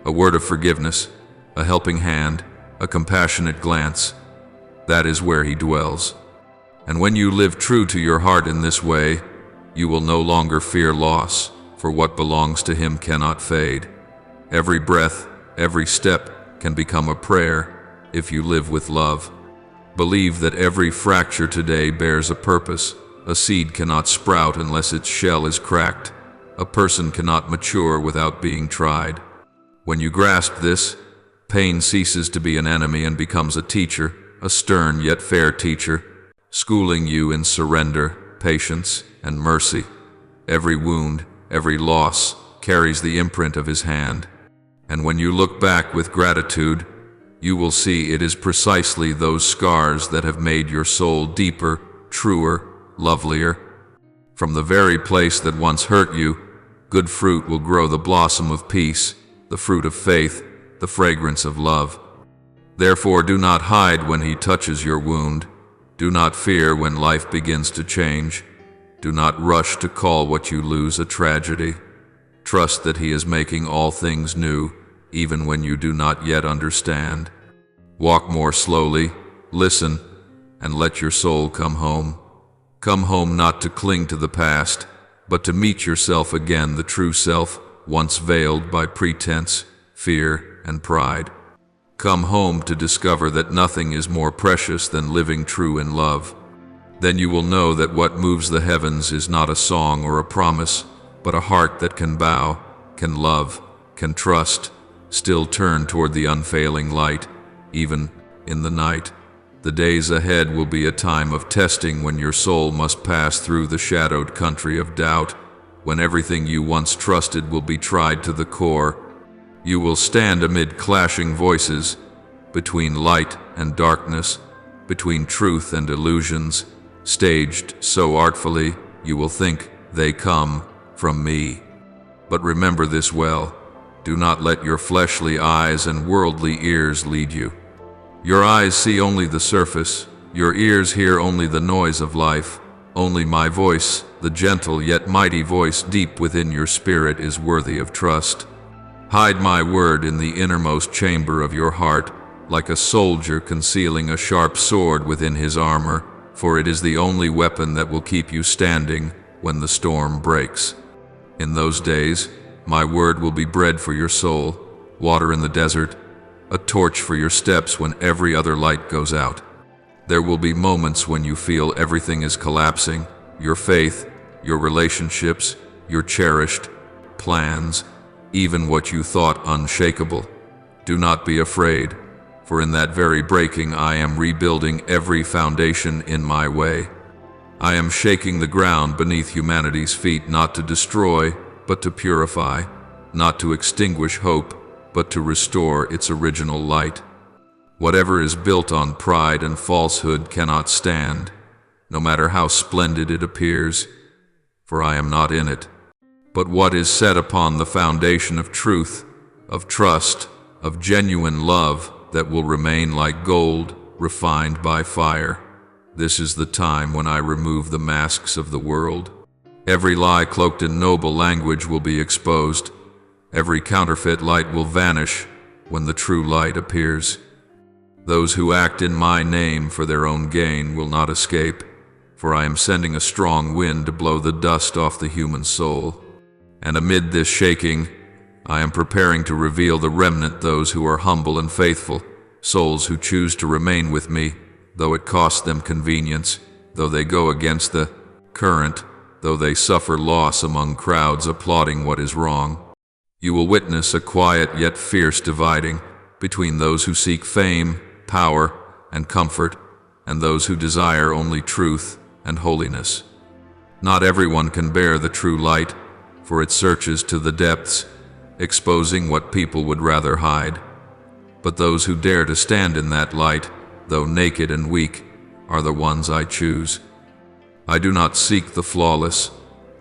A word of forgiveness, a helping hand, a compassionate glance. That is where he dwells. And when you live true to your heart in this way, you will no longer fear loss, for what belongs to him cannot fade. Every breath, every step can become a prayer if you live with love. Believe that every fracture today bears a purpose. A seed cannot sprout unless its shell is cracked. A person cannot mature without being tried. When you grasp this, pain ceases to be an enemy and becomes a teacher, a stern yet fair teacher, schooling you in surrender, patience, and mercy. Every wound, every loss carries the imprint of his hand. And when you look back with gratitude, you will see it is precisely those scars that have made your soul deeper, truer, lovelier. From the very place that once hurt you, good fruit will grow, the blossom of peace, the fruit of faith, the fragrance of love. Therefore do not hide when he touches your wound. Do not fear when life begins to change. Do not rush to call what you lose a tragedy. Trust that he is making all things new, even when you do not yet understand. Walk more slowly, listen, and let your soul come home. Come home not to cling to the past, but to meet yourself again, the true self, once veiled by pretense, fear, and pride. Come home to discover that nothing is more precious than living true in love. Then you will know that what moves the heavens is not a song or a promise, but a heart that can bow, can love, can trust, still turn toward the unfailing light, even in the night. The days ahead will be a time of testing when your soul must pass through the shadowed country of doubt, when everything you once trusted will be tried to the core. You will stand amid clashing voices, between light and darkness, between truth and illusions, staged so artfully you will think they come from me. But remember this well, do not let your fleshly eyes and worldly ears lead you. Your eyes see only the surface, your ears hear only the noise of life. Only my voice, the gentle yet mighty voice deep within your spirit, is worthy of trust. Hide my word in the innermost chamber of your heart, like a soldier concealing a sharp sword within his armor, for it is the only weapon that will keep you standing when the storm breaks. In those days, my word will be bread for your soul, water in the desert, a torch for your steps when every other light goes out. There will be moments when you feel everything is collapsing, your faith, your relationships, your cherished plans, even what you thought unshakable. Do not be afraid, for in that very breaking I am rebuilding every foundation in my way. I am shaking the ground beneath humanity's feet, not to destroy, but to purify, not to extinguish hope, but to restore its original light. Whatever is built on pride and falsehood cannot stand, no matter how splendid it appears, for I am not in it. But what is set upon the foundation of truth, of trust, of genuine love that will remain like gold, refined by fire. This is the time when I remove the masks of the world. Every lie cloaked in noble language will be exposed. Every counterfeit light will vanish when the true light appears. Those who act in my name for their own gain will not escape, for I am sending a strong wind to blow the dust off the human soul. And amid this shaking, I am preparing to reveal the remnant, those who are humble and faithful, souls who choose to remain with me, though it costs them convenience, though they go against the current, though they suffer loss among crowds applauding what is wrong. You will witness a quiet yet fierce dividing between those who seek fame, power, and comfort, and those who desire only truth and holiness. Not everyone can bear the true light, for it searches to the depths, exposing what people would rather hide. But those who dare to stand in that light, though naked and weak, are the ones I choose. I do not seek the flawless.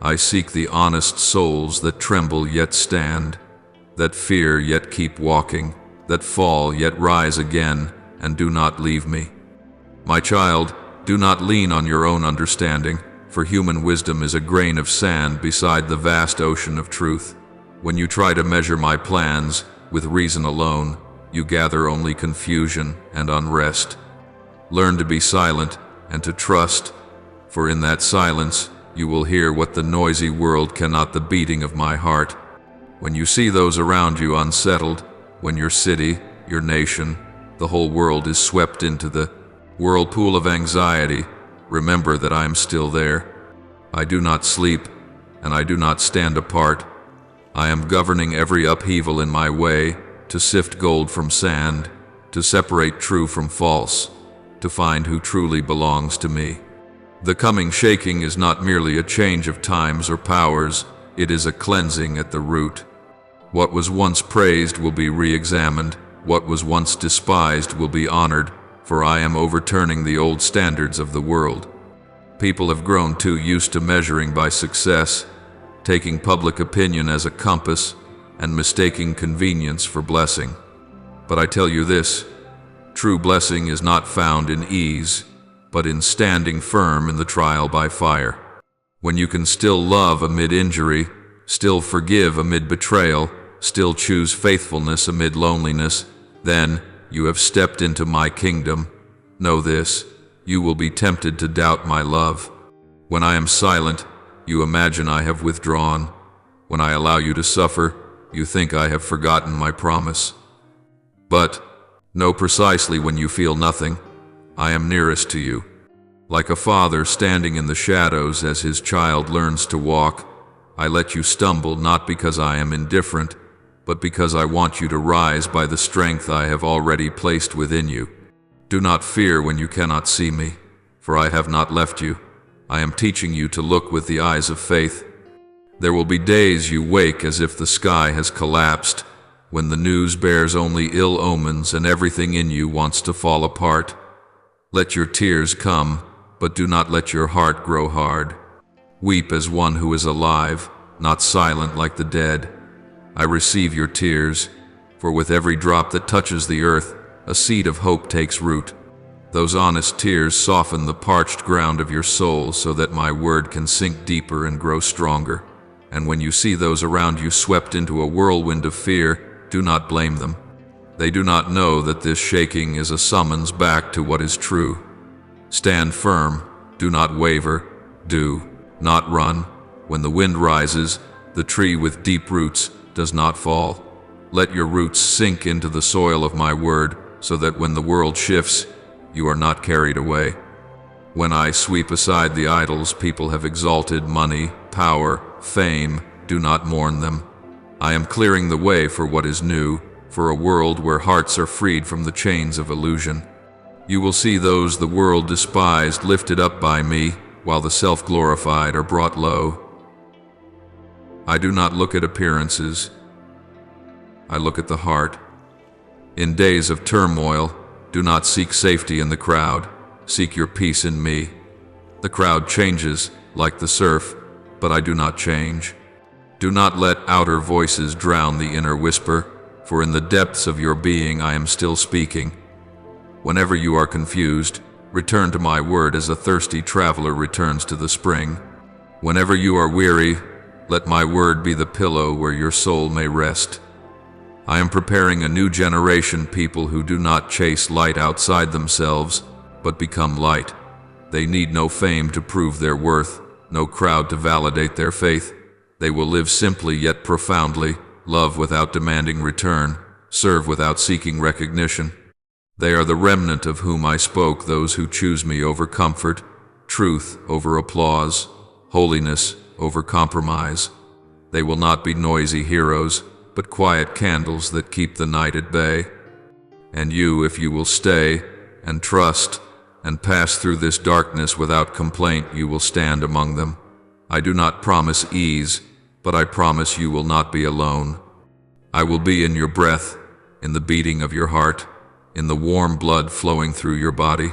I seek the honest souls that tremble yet stand, that fear yet keep walking, that fall yet rise again and do not leave me. My child, do not lean on your own understanding, for human wisdom is a grain of sand beside the vast ocean of truth. When you try to measure my plans with reason alone, you gather only confusion and unrest. Learn to be silent and to trust, for in that silence you will hear what the noisy world cannot, the beating of my heart. When you see those around you unsettled, when your city, your nation, the whole world is swept into the whirlpool of anxiety, remember that I am still there. I do not sleep, and I do not stand apart. I am governing every upheaval in my way, to sift gold from sand, to separate true from false, to find who truly belongs to me. The coming shaking is not merely a change of times or powers, it is a cleansing at the root. What was once praised will be re-examined, what was once despised will be honored, for I am overturning the old standards of the world. People have grown too used to measuring by success, taking public opinion as a compass, and mistaking convenience for blessing. But I tell you this, true blessing is not found in ease, but in standing firm in the trial by fire. When you can still love amid injury, still forgive amid betrayal, still choose faithfulness amid loneliness, then you have stepped into my kingdom. Know this, you will be tempted to doubt my love. When I am silent, you imagine I have withdrawn. When I allow you to suffer, you think I have forgotten my promise. But know precisely when you feel nothing, I am nearest to you. Like a father standing in the shadows as his child learns to walk, I let you stumble not because I am indifferent, but because I want you to rise by the strength I have already placed within you. Do not fear when you cannot see me, for I have not left you. I am teaching you to look with the eyes of faith. There will be days you wake as if the sky has collapsed, when the news bears only ill omens and everything in you wants to fall apart. Let your tears come, but do not let your heart grow hard. Weep as one who is alive, not silent like the dead. I receive your tears, for with every drop that touches the earth, a seed of hope takes root. Those honest tears soften the parched ground of your soul so that my word can sink deeper and grow stronger. And when you see those around you swept into a whirlwind of fear, do not blame them. They do not know that this shaking is a summons back to what is true. Stand firm, do not waver, do not run. When the wind rises, the tree with deep roots does not fall. Let your roots sink into the soil of my word, so that when the world shifts, you are not carried away. When I sweep aside the idols people have exalted, money, power, fame, do not mourn them. I am clearing the way for what is new, for a world where hearts are freed from the chains of illusion. You will see those the world despised lifted up by me, while the self-glorified are brought low. I do not look at appearances. I look at the heart. In days of turmoil, do not seek safety in the crowd. Seek your peace in me. The crowd changes, like the surf. but I do not change. Do not let outer voices drown the inner whisper, for in the depths of your being I am still speaking. Whenever you are confused, return to my word as a thirsty traveler returns to the spring. Whenever you are weary, let my word be the pillow where your soul may rest. I am preparing a new generation, people who do not chase light outside themselves, but become light. They need no fame to prove their worth, no crowd to validate their faith. They will live simply yet profoundly, love without demanding return, serve without seeking recognition. They are the remnant of whom I spoke, those who choose me over comfort, truth over applause, holiness over compromise. They will not be noisy heroes, but quiet candles that keep the night at bay. And you, if you will stay and trust and pass through this darkness without complaint, you will stand among them. I do not promise ease, but I promise you will not be alone. I will be in your breath, in the beating of your heart, in the warm blood flowing through your body.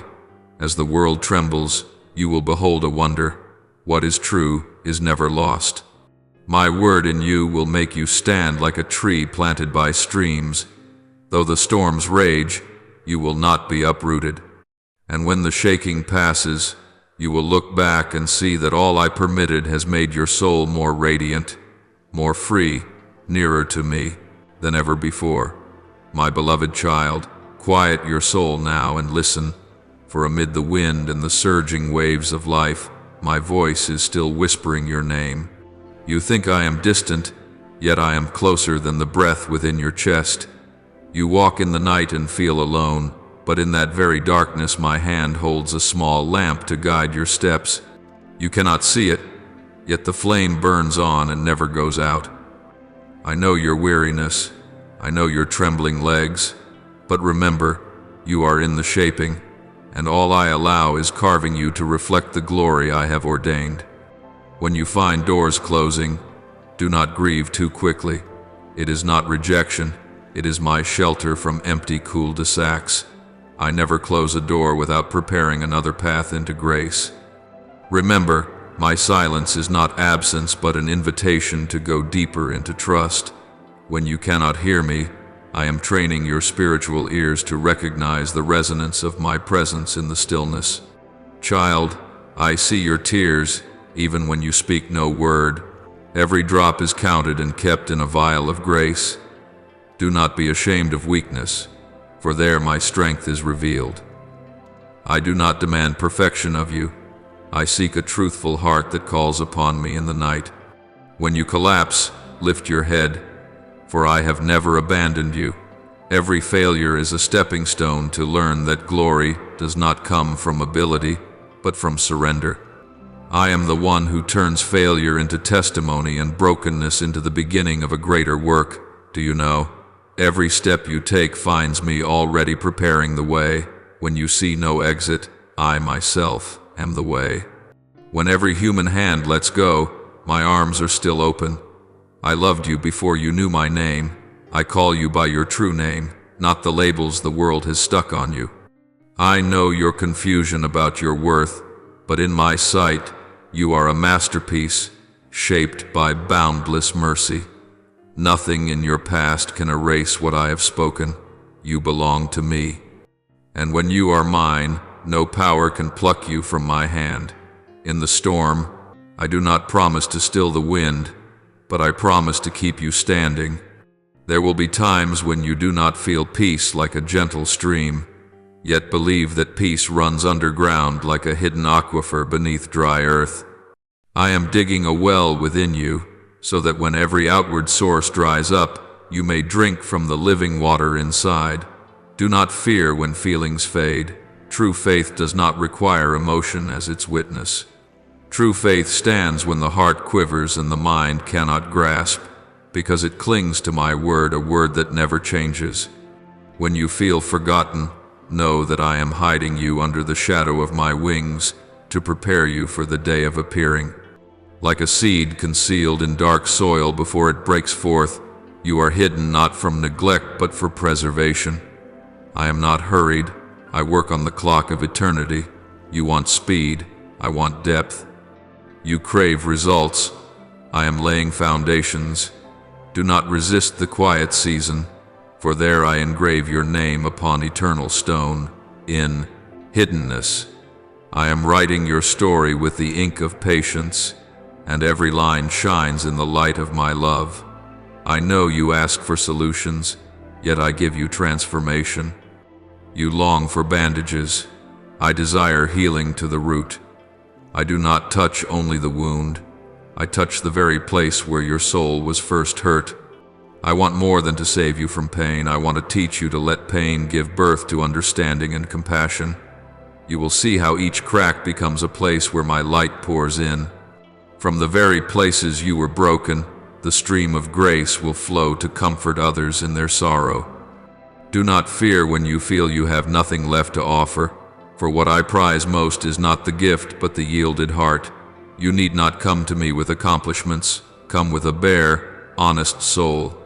As the world trembles, you will behold a wonder. What is true is never lost. My word in you will make you stand like a tree planted by streams. Though the storms rage, you will not be uprooted. And when the shaking passes, you will look back and see that all I permitted has made your soul more radiant, more free, nearer to me than ever before. My beloved child, quiet your soul now and listen, for amid the wind and the surging waves of life, my voice is still whispering your name. You think I am distant, yet I am closer than the breath within your chest. You walk in the night and feel alone, but in that very darkness my hand holds a small lamp to guide your steps. You cannot see it, yet the flame burns on and never goes out. I know your weariness, I know your trembling legs, but remember, you are in the shaping, and all I allow is carving you to reflect the glory I have ordained. When you find doors closing, do not grieve too quickly. It is not rejection, it is my shelter from empty cul-de-sacs. I never close a door without preparing another path into grace. Remember, my silence is not absence but an invitation to go deeper into trust. When you cannot hear me, I am training your spiritual ears to recognize the resonance of my presence in the stillness. Child, I see your tears, even when you speak no word. Every drop is counted and kept in a vial of grace. Do not be ashamed of weakness, for there my strength is revealed. I do not demand perfection of you. I seek a truthful heart that calls upon me in the night. When you collapse, lift your head, for I have never abandoned you. Every failure is a stepping stone to learn that glory does not come from ability, but from surrender. I am the one who turns failure into testimony and brokenness into the beginning of a greater work. Do you know? Every step you take finds me already preparing the way. When you see no exit, I myself am the way. When every human hand lets go, my arms are still open. I loved you before you knew my name. I call you by your true name, not the labels the world has stuck on you. I know your confusion about your worth, but in my sight, you are a masterpiece, shaped by boundless mercy. Nothing in your past can erase what I have spoken. You belong to me. And when you are mine, no power can pluck you from my hand. In the storm, I do not promise to still the wind, but I promise to keep you standing. There will be times when you do not feel peace like a gentle stream, yet believe that peace runs underground like a hidden aquifer beneath dry earth. I am digging a well within you, so that when every outward source dries up, you may drink from the living water inside. Do not fear when feelings fade. True faith does not require emotion as its witness. True faith stands when the heart quivers and the mind cannot grasp, because it clings to my word, a word that never changes. When you feel forgotten, know that I am hiding you under the shadow of my wings to prepare you for the day of appearing. Like a seed concealed in dark soil before it breaks forth, you are hidden not from neglect but for preservation. I am not hurried. I work on the clock of eternity. You want speed. I want depth. You crave results. I am laying foundations. Do not resist the quiet season, for there I engrave your name upon eternal stone, in hiddenness. I am writing your story with the ink of patience, and every line shines in the light of my love. I know you ask for solutions, yet I give you transformation. You long for bandages. I desire healing to the root. I do not touch only the wound. I touch the very place where your soul was first hurt. I want more than to save you from pain. I want to teach you to let pain give birth to understanding and compassion. You will see how each crack becomes a place where my light pours in. From the very places you were broken, the stream of grace will flow to comfort others in their sorrow. Do not fear when you feel you have nothing left to offer, for what I prize most is not the gift but the yielded heart. You need not come to me with accomplishments. Come with a bare, honest soul.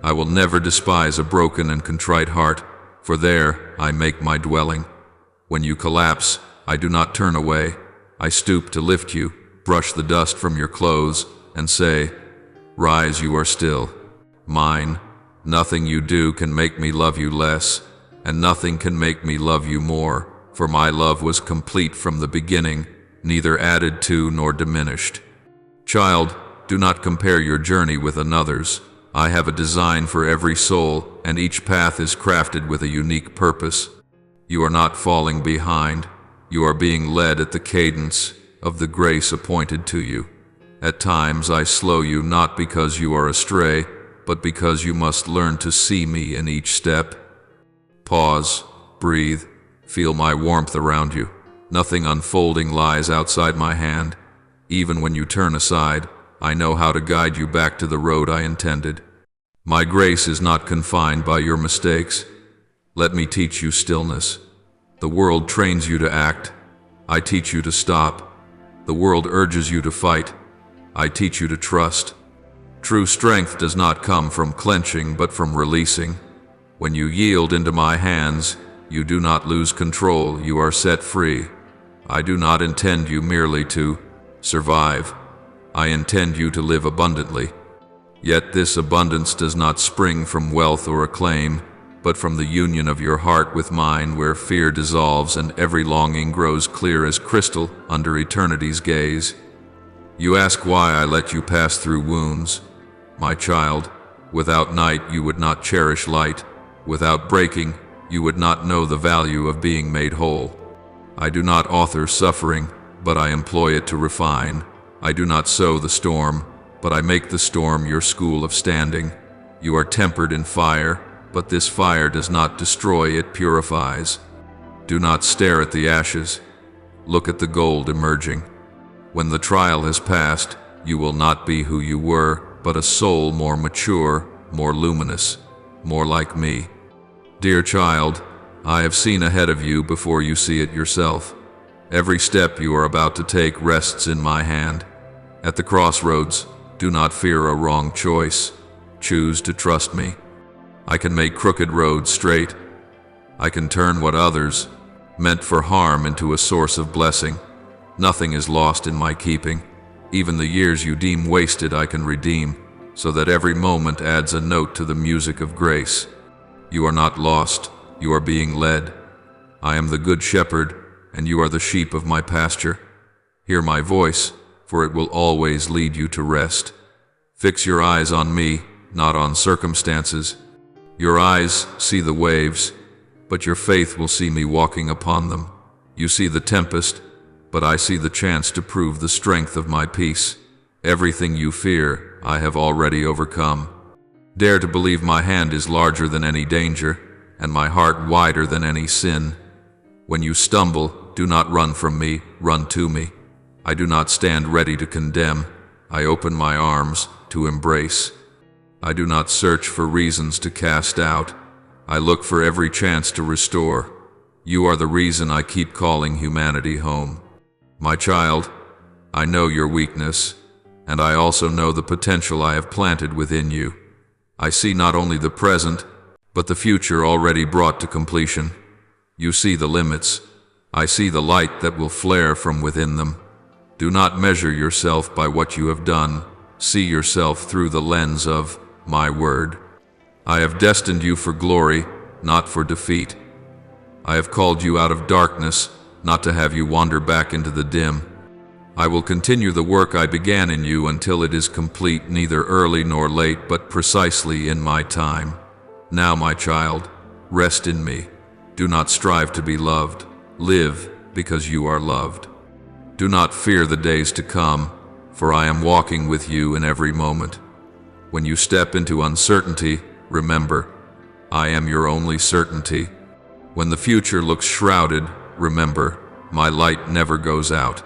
I will never despise a broken and contrite heart, for there I make my dwelling. When you collapse, I do not turn away. I stoop to lift you, brush the dust from your clothes, and say, "Rise, you are still mine." Nothing you do can make me love you less, and nothing can make me love you more, for my love was complete from the beginning, neither added to nor diminished. Child, do not compare your journey with another's. I have a design for every soul, and each path is crafted with a unique purpose. You are not falling behind. You are being led at the cadence of the grace appointed to you. At times I slow you not because you are astray, but because you must learn to see me in each step. Pause, breathe, feel my warmth around you. Nothing unfolding lies outside my hand. Even when you turn aside, I know how to guide you back to the road I intended. My grace is not confined by your mistakes. Let me teach you stillness. The world trains you to act. I teach you to stop. The world urges you to fight. I teach you to trust. True strength does not come from clenching, but from releasing. When you yield into my hands, you do not lose control, you are set free. I do not intend you merely to survive. I intend you to live abundantly. Yet this abundance does not spring from wealth or acclaim, but from the union of your heart with mine, where fear dissolves and every longing grows clear as crystal under eternity's gaze. You ask why I let you pass through wounds. My child, without night you would not cherish light. Without breaking, you would not know the value of being made whole. I do not author suffering, but I employ it to refine. I do not sow the storm, but I make the storm your school of standing. You are tempered in fire, but this fire does not destroy, it purifies. Do not stare at the ashes. Look at the gold emerging. When the trial has passed, you will not be who you were, but a soul more mature, more luminous, more like me. Dear child, I have seen ahead of you before you see it yourself. Every step you are about to take rests in my hand. At the crossroads, do not fear a wrong choice. Choose to trust me. I can make crooked roads straight. I can turn what others meant for harm into a source of blessing. Nothing is lost in my keeping. Even the years you deem wasted I can redeem, so that every moment adds a note to the music of grace. You are not lost, you are being led. I am the good shepherd, and you are the sheep of my pasture. Hear my voice, for it will always lead you to rest. Fix your eyes on me, not on circumstances. Your eyes see the waves, but your faith will see me walking upon them. You see the tempest, but I see the chance to prove the strength of my peace. Everything you fear, I have already overcome. Dare to believe my hand is larger than any danger, and my heart wider than any sin. When you stumble, do not run from me, run to me. I do not stand ready to condemn. I open my arms to embrace. I do not search for reasons to cast out. I look for every chance to restore. You are the reason I keep calling humanity home. My child, I know your weakness, and I also know the potential I have planted within you. I see not only the present, but the future already brought to completion. You see the limits. I see the light that will flare from within them. Do not measure yourself by what you have done. See yourself through the lens of my word. I have destined you for glory, not for defeat. I have called you out of darkness, not to have you wander back into the dim. I will continue the work I began in you until it is complete, neither early nor late, but precisely in my time. Now, my child, rest in me. Do not strive to be loved. Live because you are loved. Do not fear the days to come, for I am walking with you in every moment. When you step into uncertainty, remember, I am your only certainty. When the future looks shrouded, remember, my light never goes out.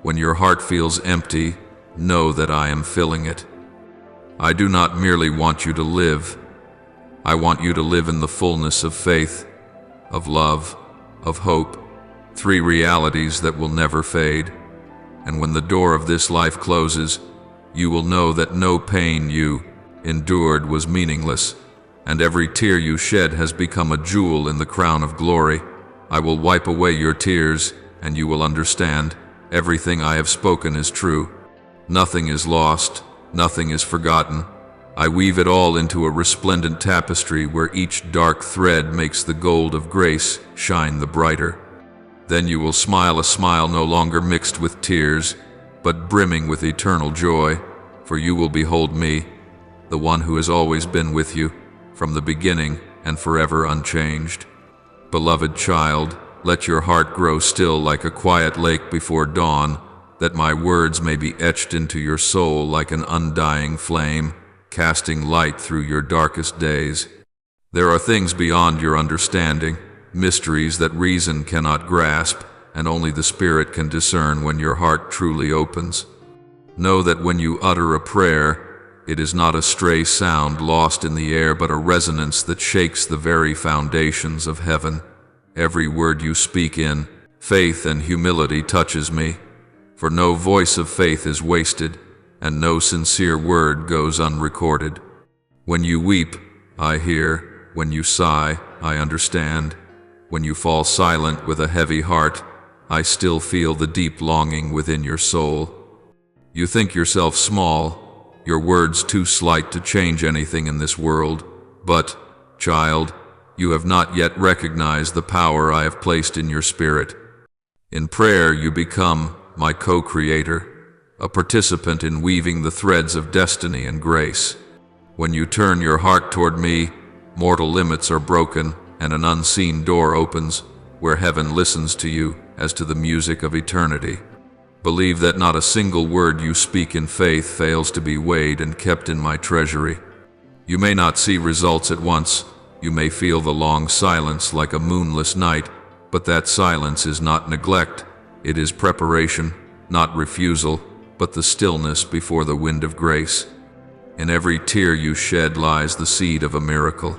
When your heart feels empty, know that I am filling it. I do not merely want you to live. I want you to live in the fullness of faith, of love, of hope, 3 realities that will never fade. And when the door of this life closes, you will know that no pain you endured was meaningless, and every tear you shed has become a jewel in the crown of glory. I will wipe away your tears, and you will understand everything I have spoken is true. Nothing is lost, nothing is forgotten. I weave it all into a resplendent tapestry where each dark thread makes the gold of grace shine the brighter. Then you will smile a smile no longer mixed with tears, but brimming with eternal joy, for you will behold me, the one who has always been with you, from the beginning and forever unchanged. Beloved child, let your heart grow still like a quiet lake before dawn, that my words may be etched into your soul like an undying flame, casting light through your darkest days. There are things beyond your understanding, mysteries that reason cannot grasp, and only the Spirit can discern when your heart truly opens. Know that when you utter a prayer, it is not a stray sound lost in the air, but a resonance that shakes the very foundations of heaven. Every word you speak in faith and humility touches me, for no voice of faith is wasted, and no sincere word goes unrecorded. When you weep, I hear. When you sigh, I understand. When you fall silent with a heavy heart, I still feel the deep longing within your soul. You think yourself small, your words too slight to change anything in this world, but, child, you have not yet recognized the power I have placed in your spirit. In prayer you become my co-creator, a participant in weaving the threads of destiny and grace. When you turn your heart toward me, mortal limits are broken, and an unseen door opens, where heaven listens to you as to the music of eternity. Believe that not a single word you speak in faith fails to be weighed and kept in my treasury. You may not see results at once. You may feel the long silence like a moonless night, but that silence is not neglect. It is preparation, not refusal, but the stillness before the wind of grace. In every tear you shed lies the seed of a miracle.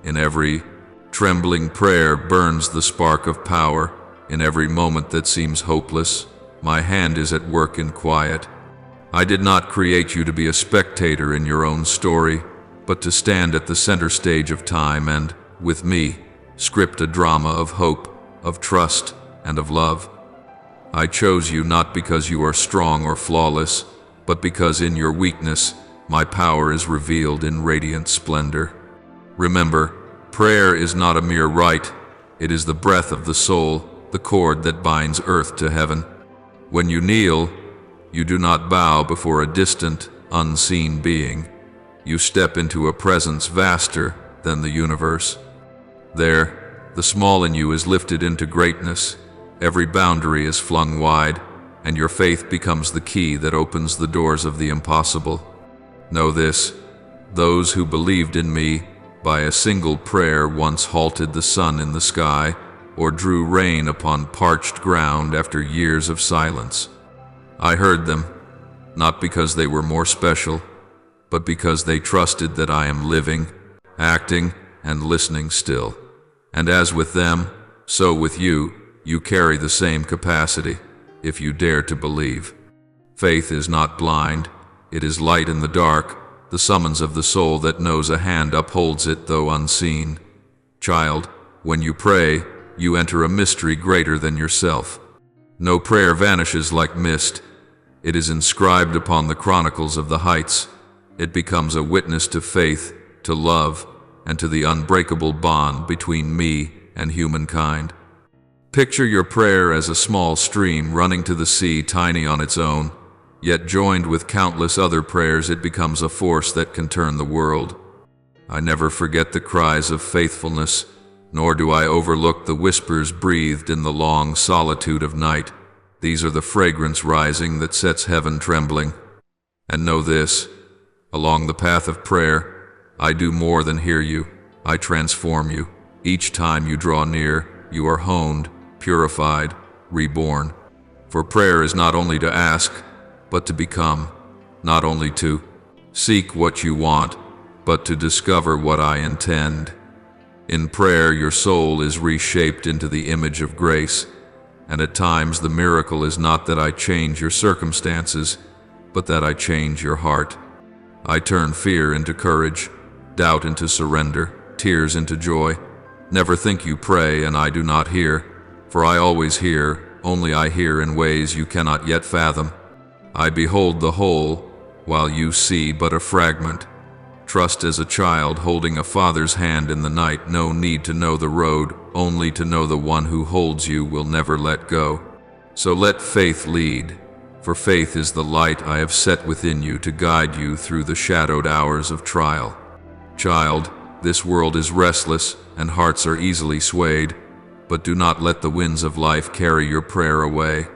In every trembling prayer burns the spark of power. In every moment that seems hopeless, my hand is at work in quiet. I did not create you to be a spectator in your own story, but to stand at the center stage of time and, with me, script a drama of hope, of trust, and of love. I chose you not because you are strong or flawless, but because in your weakness, my power is revealed in radiant splendor. Remember, prayer is not a mere rite. It is the breath of the soul, the cord that binds earth to heaven. When you kneel, you do not bow before a distant, unseen being. You step into a presence vaster than the universe. There, the small in you is lifted into greatness. Every boundary is flung wide, and your faith becomes the key that opens the doors of the impossible. Know this: those who believed in me by a single prayer once halted the sun in the sky, or drew rain upon parched ground after years of silence. I heard them, not because they were more special, but because they trusted that I am living, acting, and listening still. And as with them, so with you, you carry the same capacity, if you dare to believe. Faith is not blind, it is light in the dark, the summons of the soul that knows a hand upholds it though unseen. Child, when you pray, you enter a mystery greater than yourself. No prayer vanishes like mist, It is inscribed upon the chronicles of the heights. It becomes a witness to faith, to love, and to the unbreakable bond between me and humankind. Picture your prayer as a small stream running to the sea, tiny on its own, yet joined with countless other prayers, it becomes a force that can turn the world. I never forget the cries of faithfulness, nor do I overlook the whispers breathed in the long solitude of night. These are the fragrance rising that sets heaven trembling. And know this, along the path of prayer, I do more than hear you. I transform you. Each time you draw near, you are honed, purified, reborn. For prayer is not only to ask, but to become, not only to seek what you want, but to discover what I intend. In prayer, your soul is reshaped into the image of grace, and at times the miracle is not that I change your circumstances, but that I change your heart. I turn fear into courage, doubt into surrender, tears into joy. Never think you pray and I do not hear, for I always hear, only I hear in ways you cannot yet fathom. I behold the whole, while you see but a fragment. Trust as a child holding a father's hand in the night. No need to know the road, only to know the one who holds you will never let go. So let faith lead, for faith is the light I have set within you to guide you through the shadowed hours of trial. Child, this world is restless and hearts are easily swayed, but do not let the winds of life carry your prayer away.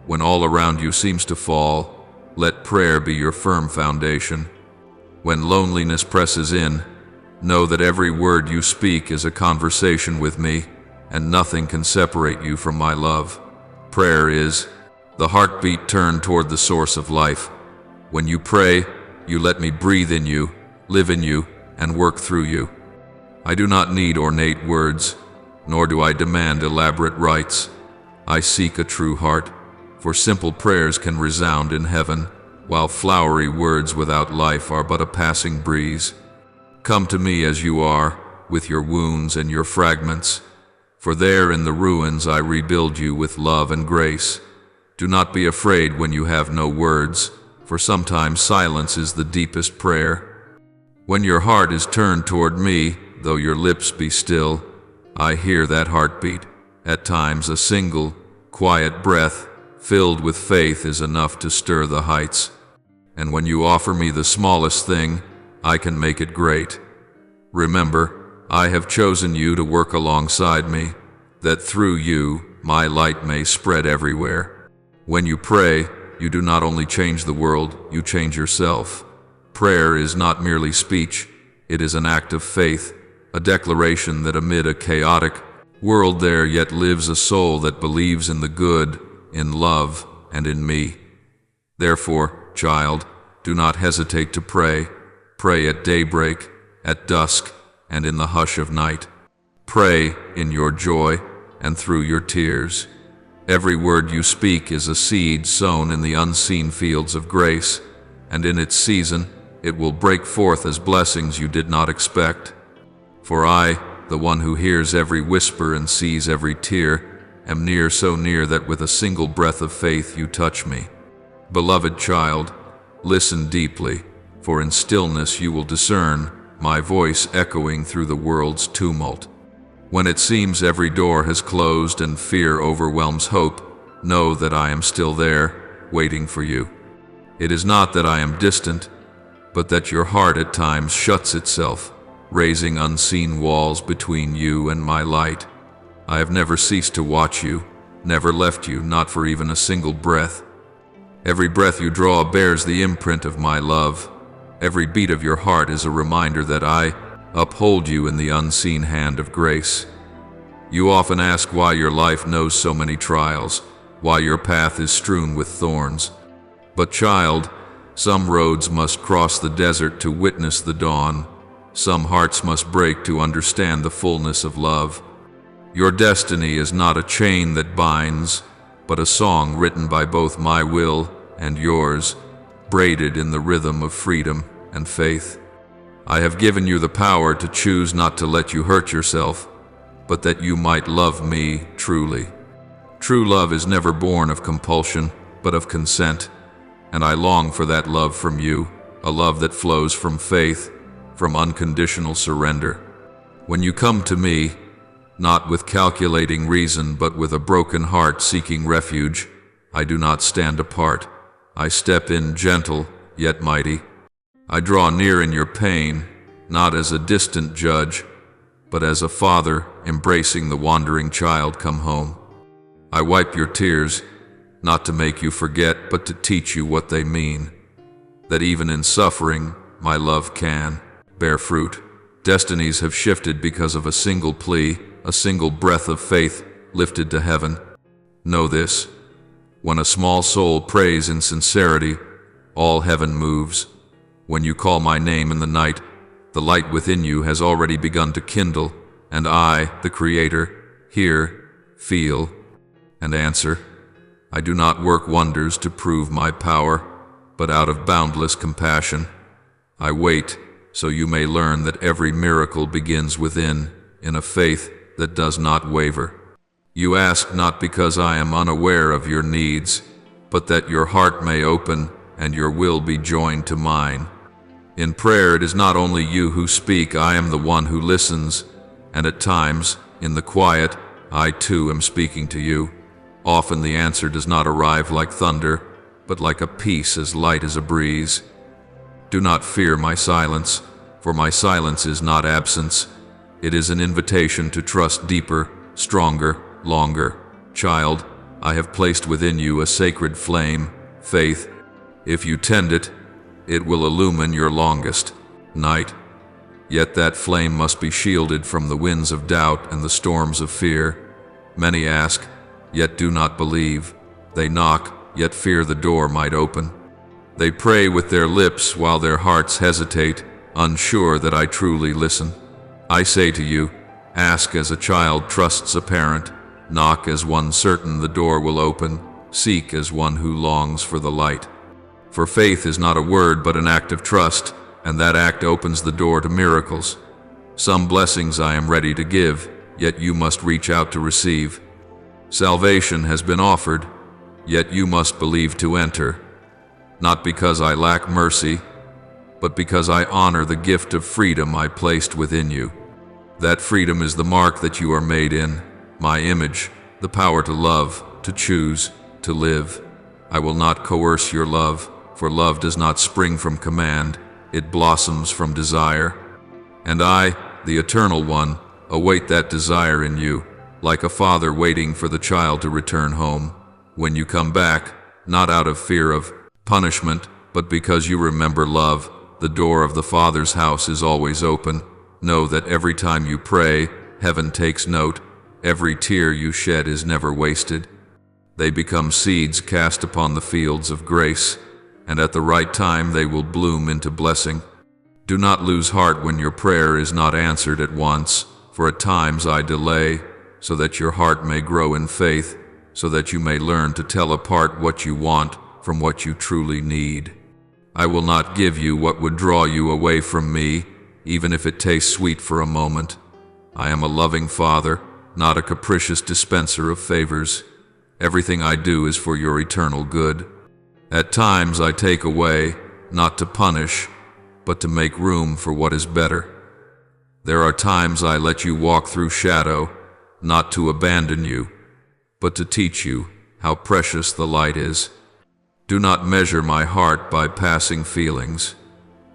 When all around you seems to fall, let prayer be your firm foundation. When loneliness presses in, know that every word you speak is a conversation with me, and nothing can separate you from my love. Prayer is the heartbeat turned toward the source of life. When you pray, you let me breathe in you, live in you, and work through you. I do not need ornate words, nor do I demand elaborate rites. I seek a true heart, for simple prayers can resound in heaven, while flowery words without life are but a passing breeze. Come to me as you are, with your wounds and your fragments, for there in the ruins I rebuild you with love and grace. Do not be afraid when you have no words, for sometimes silence is the deepest prayer. When your heart is turned toward me, though your lips be still, I hear that heartbeat. At times a single, quiet breath, filled with faith, is enough to stir the heights. And when you offer me the smallest thing, I can make it great. Remember, I have chosen you to work alongside me, that through you, my light may spread everywhere. When you pray, you do not only change the world, you change yourself. Prayer is not merely speech, it is an act of faith, a declaration that amid a chaotic world there yet lives a soul that believes in the good, in love, and in me. Therefore, child, do not hesitate to pray. Pray at daybreak, at dusk, and in the hush of night. Pray in your joy and through your tears. Every word you speak is a seed sown in the unseen fields of grace, and in its season it will break forth as blessings you did not expect. For I, the one who hears every whisper and sees every tear, am near, so near that with a single breath of faith you touch me. Beloved child, listen deeply, for in stillness you will discern my voice echoing through the world's tumult. When it seems every door has closed and fear overwhelms hope, know that I am still there, waiting for you. It is not that I am distant, but that your heart at times shuts itself, raising unseen walls between you and my light. I have never ceased to watch you, never left you, not for even a single breath. Every breath you draw bears the imprint of my love. Every beat of your heart is a reminder that I uphold you in the unseen hand of grace. You often ask why your life knows so many trials, why your path is strewn with thorns. But child, some roads must cross the desert to witness the dawn. Some hearts must break to understand the fullness of love. Your destiny is not a chain that binds, but a song written by both my will and yours, braided in the rhythm of freedom and faith. I have given you the power to choose not to let you hurt yourself, but that you might love me truly. True love is never born of compulsion, but of consent. and I long for that love from you, a love that flows from faith, from unconditional surrender. When you come to me, not with calculating reason, but with a broken heart seeking refuge, I do not stand apart. I step in gentle, yet mighty. I draw near in your pain, not as a distant judge, but as a father embracing the wandering child come home. I wipe your tears, not to make you forget, but to teach you what they mean. That even in suffering, my love can bear fruit. Destinies have shifted because of a single plea, a single breath of faith lifted to heaven. Know this: when a small soul prays in sincerity, all heaven moves. When you call my name in the night, the light within you has already begun to kindle, and I, the Creator, hear, feel, and answer. I do not work wonders to prove my power, but out of boundless compassion. I wait so you may learn that every miracle begins within, in a faith that does not waver. You ask not because I am unaware of your needs, but that your heart may open and your will be joined to mine. In prayer, it is not only you who speak, I am the one who listens, and at times, in the quiet, I too am speaking to you. Often the answer does not arrive like thunder, but like a peace as light as a breeze. Do not fear my silence, for my silence is not absence. It is an invitation to trust deeper, stronger, longer. Child, I have placed within you a sacred flame, faith. If you tend it, it will illumine your longest night. Yet that flame must be shielded from the winds of doubt and the storms of fear. Many ask, yet do not believe. They knock, yet fear the door might open. They pray with their lips while their hearts hesitate, unsure that I truly listen. I say to you, ask as a child trusts a parent, knock as one certain the door will open, seek as one who longs for the light. For faith is not a word but an act of trust, and that act opens the door to miracles. Some blessings I am ready to give, yet you must reach out to receive. Salvation has been offered, yet you must believe to enter. Not because I lack mercy, but because I honor the gift of freedom I placed within you. That freedom is the mark that you are made in, my image, the power to love, to choose, to live. I will not coerce your love, for love does not spring from command, it blossoms from desire. And I, the Eternal One, await that desire in you, like a father waiting for the child to return home. When you come back, not out of fear of punishment, but because you remember love, the door of the Father's house is always open. Know that every time you pray, heaven takes note. Every tear you shed is never wasted. They become seeds cast upon the fields of grace, and at the right time they will bloom into blessing. Do not lose heart when your prayer is not answered at once, for at times I delay, so that your heart may grow in faith, so that you may learn to tell apart what you want from what you truly need. I will not give you what would draw you away from me, even if it tastes sweet for a moment. I am a loving Father, not a capricious dispenser of favors. Everything I do is for your eternal good. At times I take away, not to punish, but to make room for what is better. There are times I let you walk through shadow, not to abandon you, but to teach you how precious the light is. Do not measure my heart by passing feelings,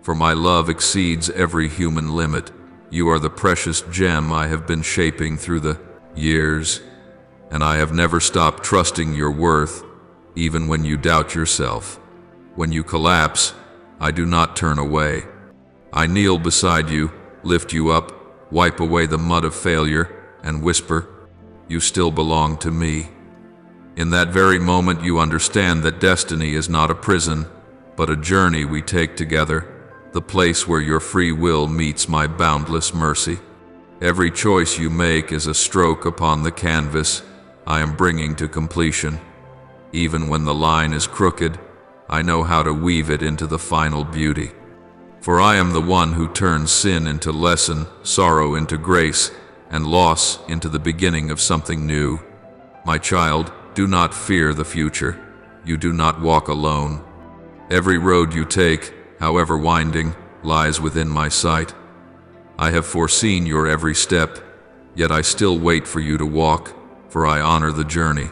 for my love exceeds every human limit. You are the precious gem I have been shaping through the years, and I have never stopped trusting your worth, even when you doubt yourself. When you collapse, I do not turn away. I kneel beside you, lift you up, wipe away the mud of failure, and whisper, "You still belong to me." In that very moment you understand that destiny is not a prison, but a journey we take together, the place where your free will meets my boundless mercy. Every choice you make is a stroke upon the canvas I am bringing to completion. Even when the line is crooked, I know how to weave it into the final beauty. For I am the one who turns sin into lesson, sorrow into grace, and loss into the beginning of something new. My child, do not fear the future. You do not walk alone. Every road you take, however winding, lies within my sight. I have foreseen your every step, yet I still wait for you to walk, for I honor the journey.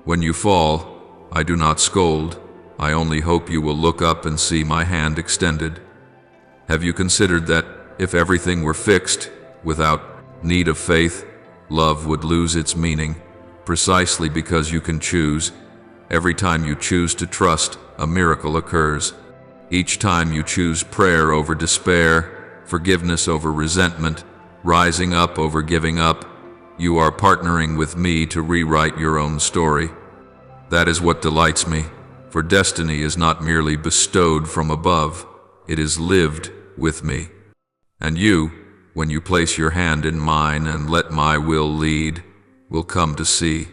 When you fall, I do not scold. I only hope you will look up and see my hand extended. Have you considered that if everything were fixed, without need of faith, love would lose its meaning, precisely because you can choose. Every time you choose to trust, a miracle occurs. Each time you choose prayer over despair, forgiveness over resentment, rising up over giving up, you are partnering with me to rewrite your own story. That is what delights me, for destiny is not merely bestowed from above, it is lived with me. And you, when you place your hand in mine and let my will lead, will come to see.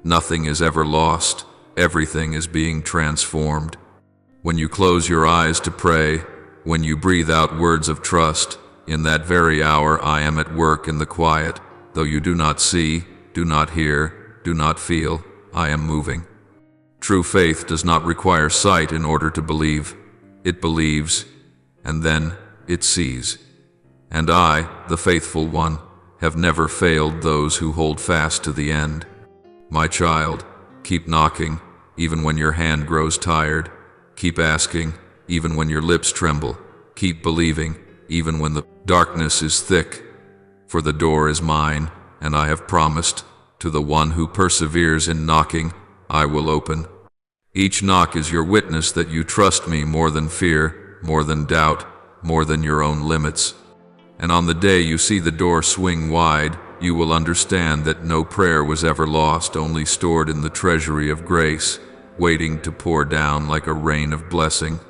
Nothing is ever lost, everything is being transformed. When you close your eyes to pray, when you breathe out words of trust, in that very hour I am at work in the quiet. Though you do not see, do not hear, do not feel, I am moving. True faith does not require sight in order to believe. It believes, and then it sees. And I, the faithful one, have never failed those who hold fast to the end. My child, keep knocking, even when your hand grows tired. Keep asking, even when your lips tremble. Keep believing, even when the darkness is thick. For the door is mine, and I have promised, to the one who perseveres in knocking, I will open. Each knock is your witness that you trust me more than fear, more than doubt, more than your own limits. And on the day you see the door swing wide, you will understand that no prayer was ever lost, only stored in the treasury of grace, waiting to pour down like a rain of blessing.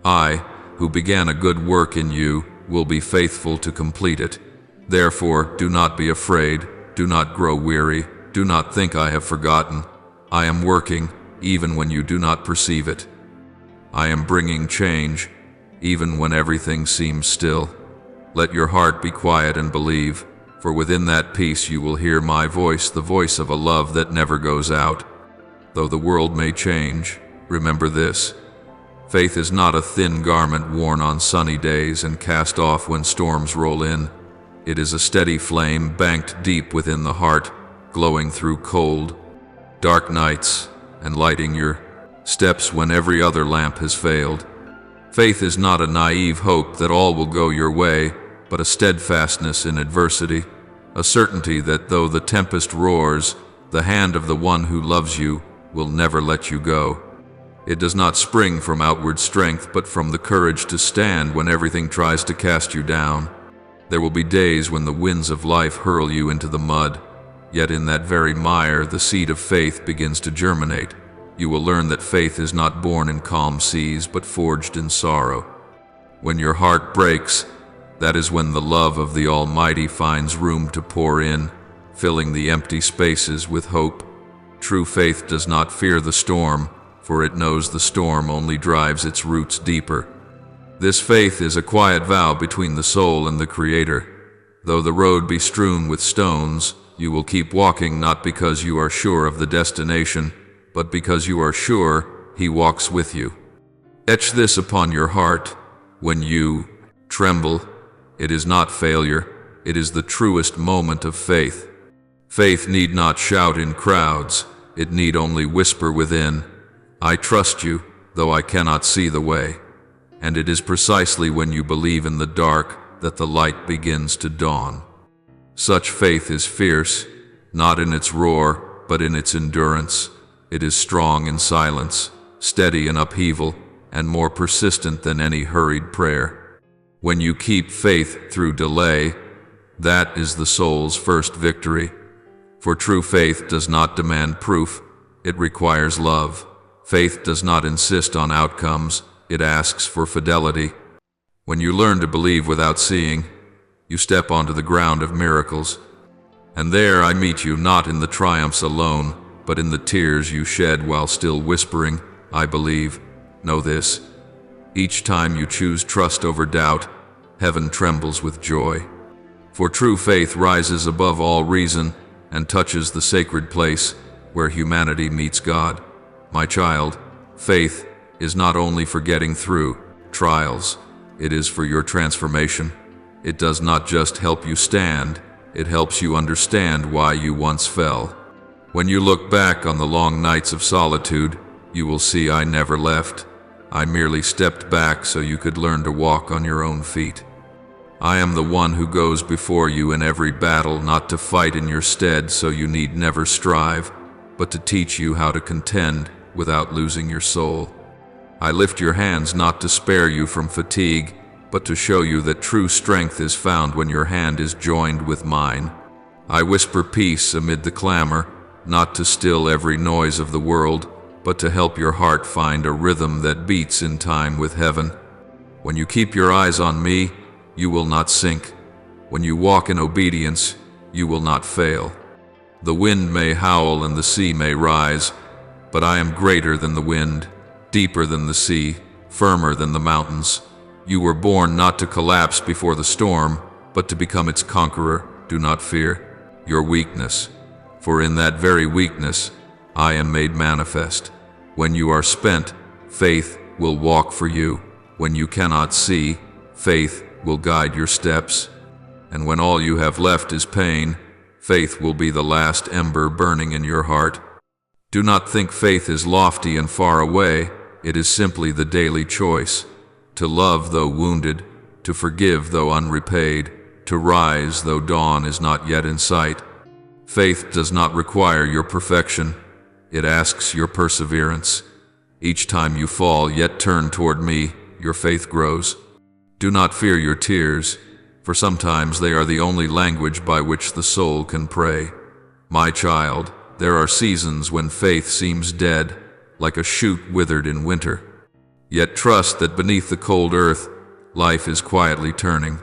I, who began a good work in you, will be faithful to complete it. Therefore, do not be afraid, do not grow weary, do not think I have forgotten. I am working, even when you do not perceive it. I am bringing change, even when everything seems still. Let your heart be quiet and believe, for within that peace you will hear my voice, the voice of a love that never goes out. Though the world may change, remember this. Faith is not a thin garment worn on sunny days and cast off when storms roll in. It is a steady flame banked deep within the heart, glowing through cold, dark nights and lighting your steps when every other lamp has failed. Faith is not a naive hope that all will go your way, but a steadfastness in adversity, a certainty that though the tempest roars, the hand of the one who loves you will never let you go. It does not spring from outward strength, but from the courage to stand when everything tries to cast you down. There will be days when the winds of life hurl you into the mud, yet in that very mire the seed of faith begins to germinate. You will learn that faith is not born in calm seas, but forged in sorrow. When your heart breaks, that is when the love of the Almighty finds room to pour in, filling the empty spaces with hope. True faith does not fear the storm, for it knows the storm only drives its roots deeper. This faith is a quiet vow between the soul and the Creator. Though the road be strewn with stones, you will keep walking not because you are sure of the destination, but because you are sure He walks with you. Etch this upon your heart. When you tremble, it is not failure, it is the truest moment of faith. Faith need not shout in crowds, it need only whisper within, I trust you, though I cannot see the way. And it is precisely when you believe in the dark that the light begins to dawn. Such faith is fierce, not in its roar, but in its endurance. It is strong in silence, steady in upheaval, and more persistent than any hurried prayer. When you keep faith through delay, that is the soul's first victory. For true faith does not demand proof, it requires love. Faith does not insist on outcomes, it asks for fidelity. When you learn to believe without seeing, you step onto the ground of miracles. And there I meet you not in the triumphs alone, but in the tears you shed while still whispering, I believe. Know this. Each time you choose trust over doubt, heaven trembles with joy. For true faith rises above all reason and touches the sacred place where humanity meets God. My child, faith, is not only for getting through trials, it is for your transformation. It does not just help you stand, it helps you understand why you once fell. When you look back on the long nights of solitude, you will see I never left. I merely stepped back so you could learn to walk on your own feet. I am the one who goes before you in every battle, not to fight in your stead so you need never strive, but to teach you how to contend without losing your soul. I lift your hands not to spare you from fatigue, but to show you that true strength is found when your hand is joined with mine. I whisper peace amid the clamor, not to still every noise of the world, but to help your heart find a rhythm that beats in time with heaven. When you keep your eyes on me, you will not sink. When you walk in obedience, you will not fail. The wind may howl and the sea may rise, but I am greater than the wind, deeper than the sea, firmer than the mountains. You were born not to collapse before the storm, but to become its conqueror. Do not fear your weakness, for in that very weakness I am made manifest. When you are spent, faith will walk for you. When you cannot see, faith will guide your steps. And when all you have left is pain, faith will be the last ember burning in your heart. Do not think faith is lofty and far away. It is simply the daily choice. To love though wounded, to forgive though unrepaid, to rise though dawn is not yet in sight. Faith does not require your perfection. It asks your perseverance. Each time you fall yet turn toward me, your faith grows. Do not fear your tears, for sometimes they are the only language by which the soul can pray. My child, there are seasons when faith seems dead, like a shoot withered in winter. Yet trust that beneath the cold earth, life is quietly turning.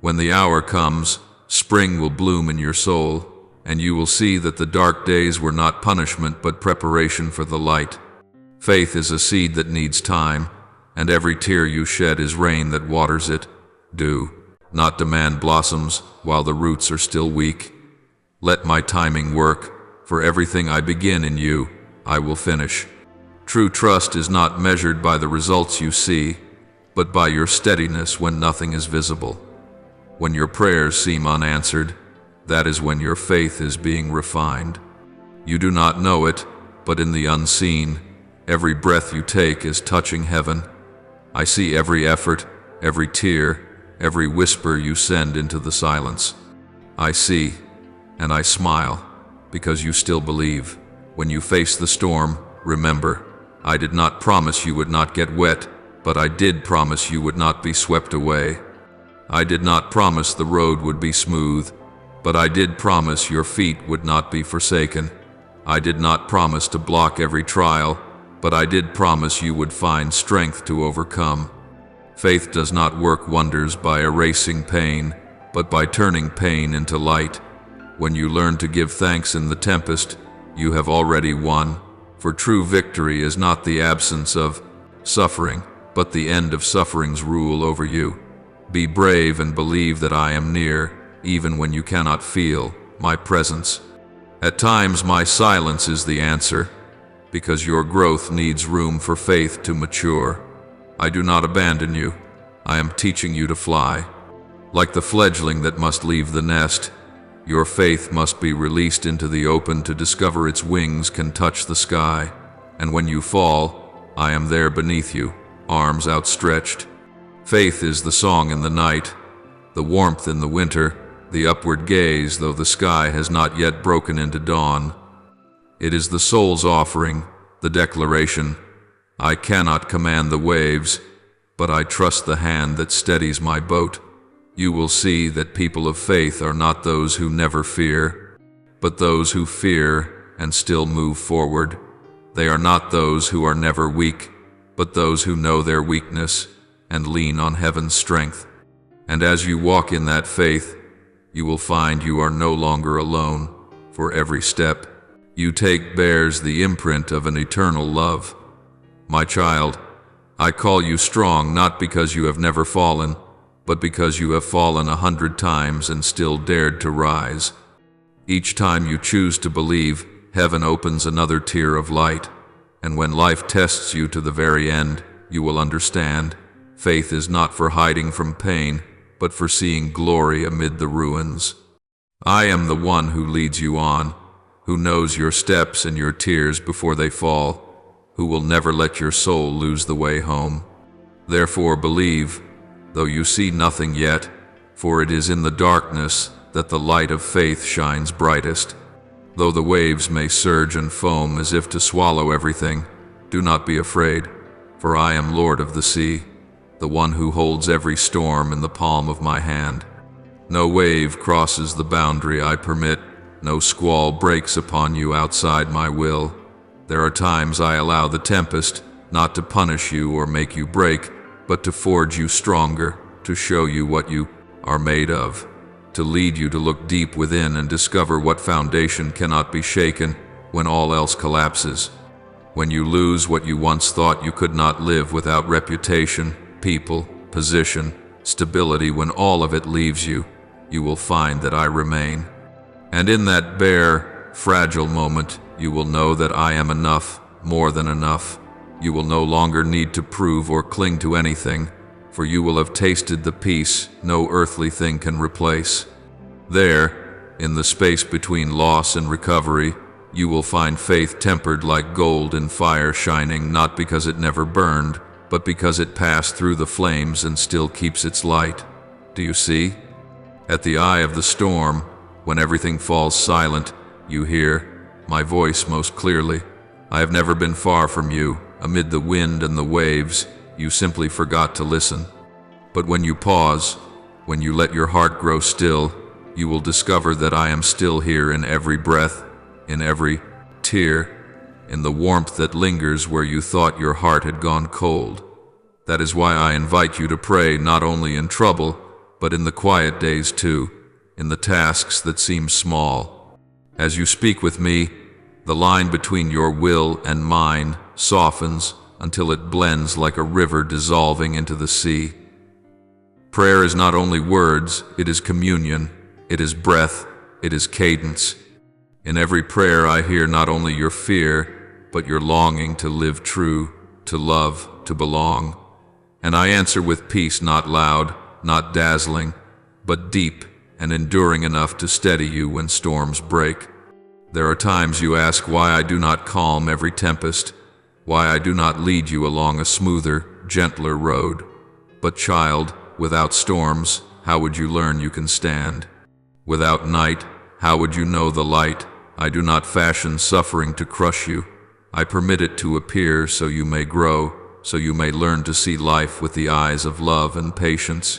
When the hour comes, spring will bloom in your soul, and you will see that the dark days were not punishment but preparation for the light. Faith is a seed that needs time, and every tear you shed is rain that waters it. Do not demand blossoms while the roots are still weak. Let my timing work, for everything I begin in you, I will finish. True trust is not measured by the results you see, but by your steadiness when nothing is visible. When your prayers seem unanswered, that is when your faith is being refined. You do not know it, but in the unseen, every breath you take is touching heaven. I see every effort, every tear, every whisper you send into the silence. I see, and I smile, because you still believe. When you face the storm, remember, I did not promise you would not get wet, but I did promise you would not be swept away. I did not promise the road would be smooth, but I did promise your feet would not be forsaken. I did not promise to block every trial, but I did promise you would find strength to overcome. Faith does not work wonders by erasing pain, but by turning pain into light. When you learn to give thanks in the tempest, you have already won. For true victory is not the absence of suffering, but the end of suffering's rule over you. Be brave and believe that I am near, even when you cannot feel my presence. At times my silence is the answer, because your growth needs room for faith to mature. I do not abandon you. I am teaching you to fly. Like the fledgling that must leave the nest, your faith must be released into the open to discover its wings can touch the sky. And when you fall, I am there beneath you, arms outstretched. Faith is the song in the night, the warmth in the winter, the upward gaze though the sky has not yet broken into dawn. It is the soul's offering, the declaration, I cannot command the waves, but I trust the hand that steadies my boat. You will see that people of faith are not those who never fear, but those who fear and still move forward. They are not those who are never weak, but those who know their weakness and lean on heaven's strength. And as you walk in that faith, you will find you are no longer alone, for every step you take bears the imprint of an eternal love. My child, I call you strong not because you have never fallen, but because you have fallen 100 times and still dared to rise. Each time you choose to believe, heaven opens another tier of light. And when life tests you to the very end, you will understand. Faith is not for hiding from pain, but for seeing glory amid the ruins. I am the one who leads you on, who knows your steps and your tears before they fall, who will never let your soul lose the way home. Therefore believe, though you see nothing yet, for it is in the darkness that the light of faith shines brightest. Though the waves may surge and foam as if to swallow everything, do not be afraid, for I am Lord of the sea, the one who holds every storm in the palm of my hand. No wave crosses the boundary I permit, no squall breaks upon you outside my will. There are times I allow the tempest, not to punish you or make you break, but to forge you stronger, to show you what you are made of, to lead you to look deep within and discover what foundation cannot be shaken when all else collapses. When you lose what you once thought you could not live without: reputation, people, position, stability, when all of it leaves you, you will find that I remain. And in that bare, fragile moment, you will know that I am enough, more than enough. You will no longer need to prove or cling to anything, for you will have tasted the peace no earthly thing can replace. There, in the space between loss and recovery, you will find faith tempered like gold in fire, shining not because it never burned, but because it passed through the flames and still keeps its light. Do you see? At the eye of the storm, when everything falls silent, you hear my voice most clearly. I have never been far from you. Amid the wind and the waves, you simply forgot to listen. But when you pause, when you let your heart grow still, you will discover that I am still here in every breath, in every tear, in the warmth that lingers where you thought your heart had gone cold. That is why I invite you to pray, not only in trouble, but in the quiet days too, in the tasks that seem small. As you speak with me, the line between your will and mine softens until it blends like a river dissolving into the sea. Prayer is not only words, it is communion, it is breath, it is cadence. In every prayer I hear not only your fear, but your longing to live true, to love, to belong. And I answer with peace, not loud, not dazzling, but deep and enduring enough to steady you when storms break. There are times you ask why I do not calm every tempest, why I do not lead you along a smoother, gentler road. But child, without storms, how would you learn you can stand? Without night, how would you know the light? I do not fashion suffering to crush you. I permit it to appear so you may grow, so you may learn to see life with the eyes of love and patience.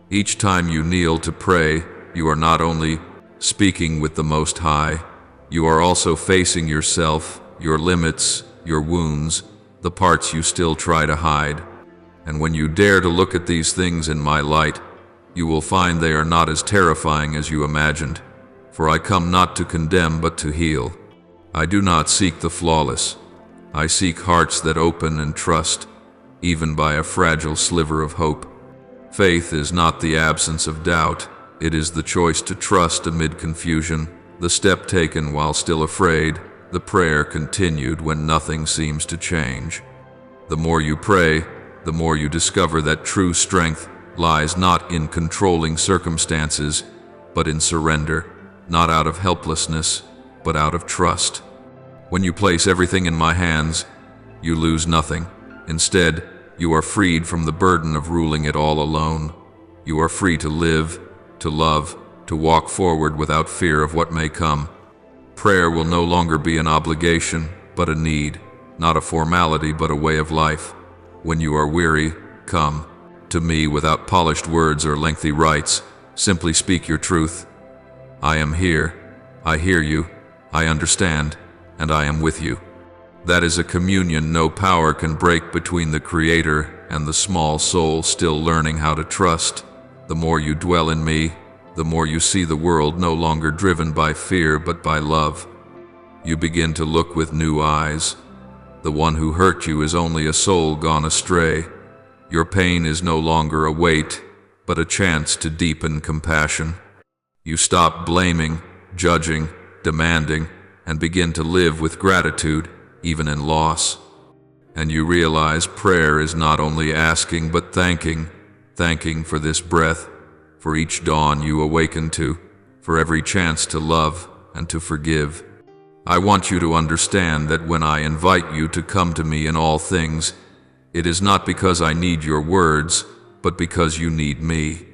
Each time you kneel to pray, you are not only speaking with the Most High, you are also facing yourself, your limits, your wounds, the parts you still try to hide. And when you dare to look at these things in my light, you will find they are not as terrifying as you imagined. For I come not to condemn but to heal. I do not seek the flawless. I seek hearts that open and trust, even by a fragile sliver of hope. Faith is not the absence of doubt, it is the choice to trust amid confusion, the step taken while still afraid, the prayer continued when nothing seems to change. The more you pray, the more you discover that true strength lies not in controlling circumstances, but in surrender, not out of helplessness, but out of trust. When you place everything in my hands, you lose nothing. Instead, you are freed from the burden of ruling it all alone. You are free to live, to love, to walk forward without fear of what may come. Prayer will no longer be an obligation, but a need, not a formality, but a way of life. When you are weary, come to me without polished words or lengthy rites. Simply speak your truth. I am here, I hear you, I understand, and I am with you. That is a communion no power can break between the Creator and the small soul still learning how to trust. The more you dwell in me, the more you see the world no longer driven by fear but by love. You begin to look with new eyes. The one who hurt you is only a soul gone astray. Your pain is no longer a weight, but a chance to deepen compassion. You stop blaming, judging, demanding, and begin to live with gratitude, even in loss. And you realize prayer is not only asking but thanking for this breath, for each dawn you awaken to, for every chance to love and to forgive. I want you to understand that when I invite you to come to me in all things, it is not because I need your words, but because you need me.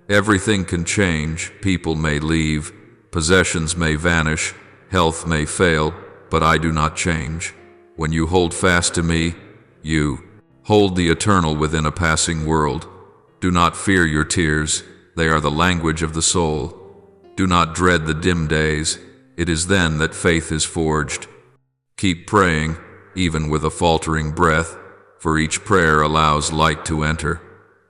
Everything can change, people may leave, possessions may vanish, health may fail, but I do not change. When you hold fast to me, you hold the eternal within a passing world. Do not fear your tears, they are the language of the soul. Do not dread the dim days, it is then that faith is forged. Keep praying, even with a faltering breath, for each prayer allows light to enter.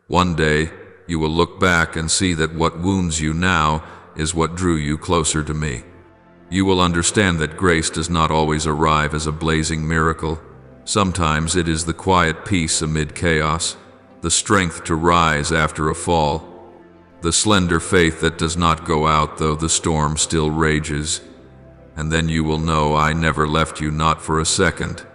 One day, you will look back and see that what wounds you now is what drew you closer to me. You will understand that grace does not always arrive as a blazing miracle. Sometimes it is the quiet peace amid chaos, the strength to rise after a fall, the slender faith that does not go out though the storm still rages. And then you will know I never left you, not for a second.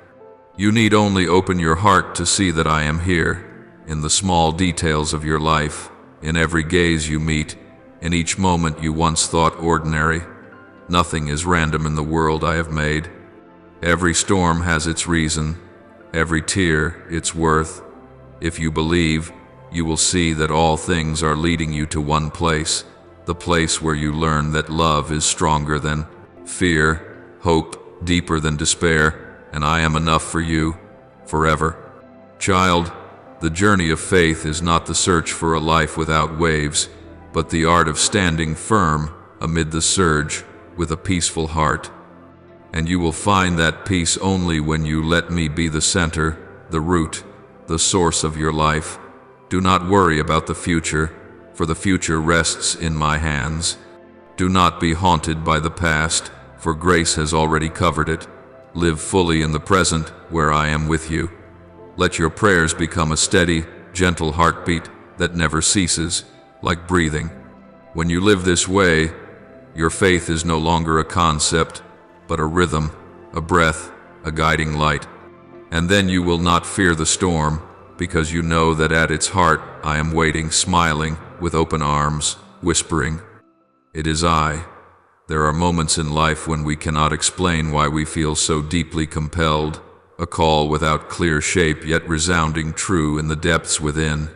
You need only open your heart to see that I am here, in the small details of your life, in every gaze you meet, in each moment you once thought ordinary. Nothing is random in the world I have made. Every storm has its reason, every tear its worth. If you believe, you will see that all things are leading you to one place, the place where you learn that love is stronger than fear, hope deeper than despair, and I am enough for you, forever. Child, the journey of faith is not the search for a life without waves, but the art of standing firm amid the surge with a peaceful heart. And you will find that peace only when you let me be the center, the root, the source of your life. Do not worry about the future, for the future rests in my hands. Do not be haunted by the past, for grace has already covered it. Live fully in the present, where I am with you. Let your prayers become a steady, gentle heartbeat that never ceases, like breathing. When you live this way, your faith is no longer a concept, but a rhythm, a breath, a guiding light. And then you will not fear the storm, because you know that at its heart I am waiting, smiling, with open arms, whispering, "It is I." There are moments in life when we cannot explain why we feel so deeply compelled, a call without clear shape yet resounding true in the depths within.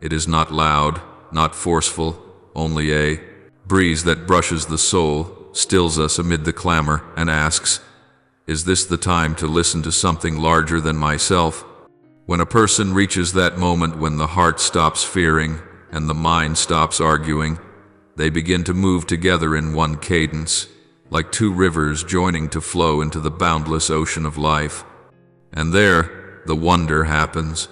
It is not loud, not forceful, only a breeze that brushes the soul, stills us amid the clamor, and asks, "Is this the time to listen to something larger than myself?" When a person reaches that moment when the heart stops fearing and the mind stops arguing, they begin to move together in one cadence, like two rivers joining to flow into the boundless ocean of life. And there, the wonder happens.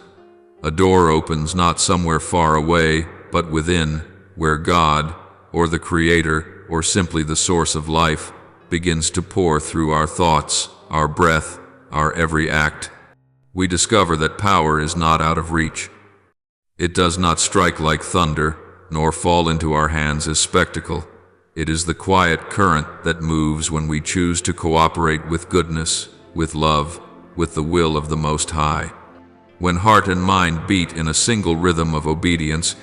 A door opens not somewhere far away, but within, where God, or the Creator, or simply the source of life, begins to pour through our thoughts, our breath, our every act. We discover that power is not out of reach. It does not strike like thunder, nor fall into our hands as spectacle. It is the quiet current that moves when we choose to cooperate with goodness, with love, with the will of the Most High. When heart and mind beat in a single rhythm of obedience,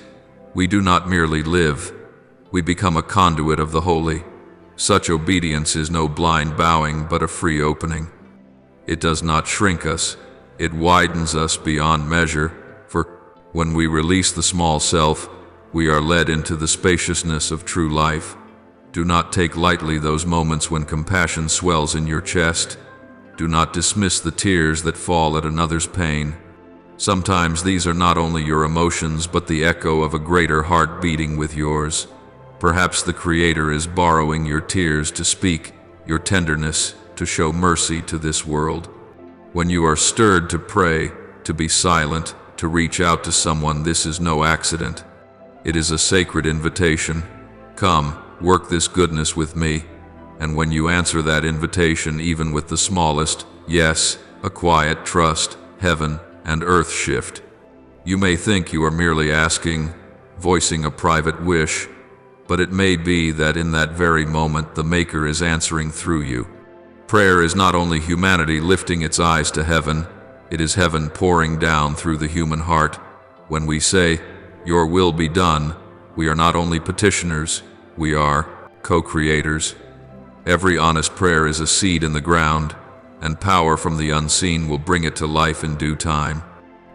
we do not merely live, we become a conduit of the holy. Such obedience is no blind bowing but a free opening. It does not shrink us, it widens us beyond measure, for when we release the small self, we are led into the spaciousness of true life. Do not take lightly those moments when compassion swells in your chest. Do not dismiss the tears that fall at another's pain. Sometimes these are not only your emotions, but the echo of a greater heart beating with yours. Perhaps the Creator is borrowing your tears to speak, your tenderness to show mercy to this world. When you are stirred to pray, to be silent, to reach out to someone, this is no accident. It is a sacred invitation. Come, work this goodness with me. And when you answer that invitation, even with the smallest yes, a quiet trust, heaven and earth shift. You may think you are merely asking, voicing a private wish, but it may be that in that very moment the Maker is answering through you. Prayer is not only humanity lifting its eyes to heaven, it is heaven pouring down through the human heart. When we say, "Your will be done," we are not only petitioners, we are co-creators. Every honest prayer is a seed in the ground, and power from the unseen will bring it to life in due time.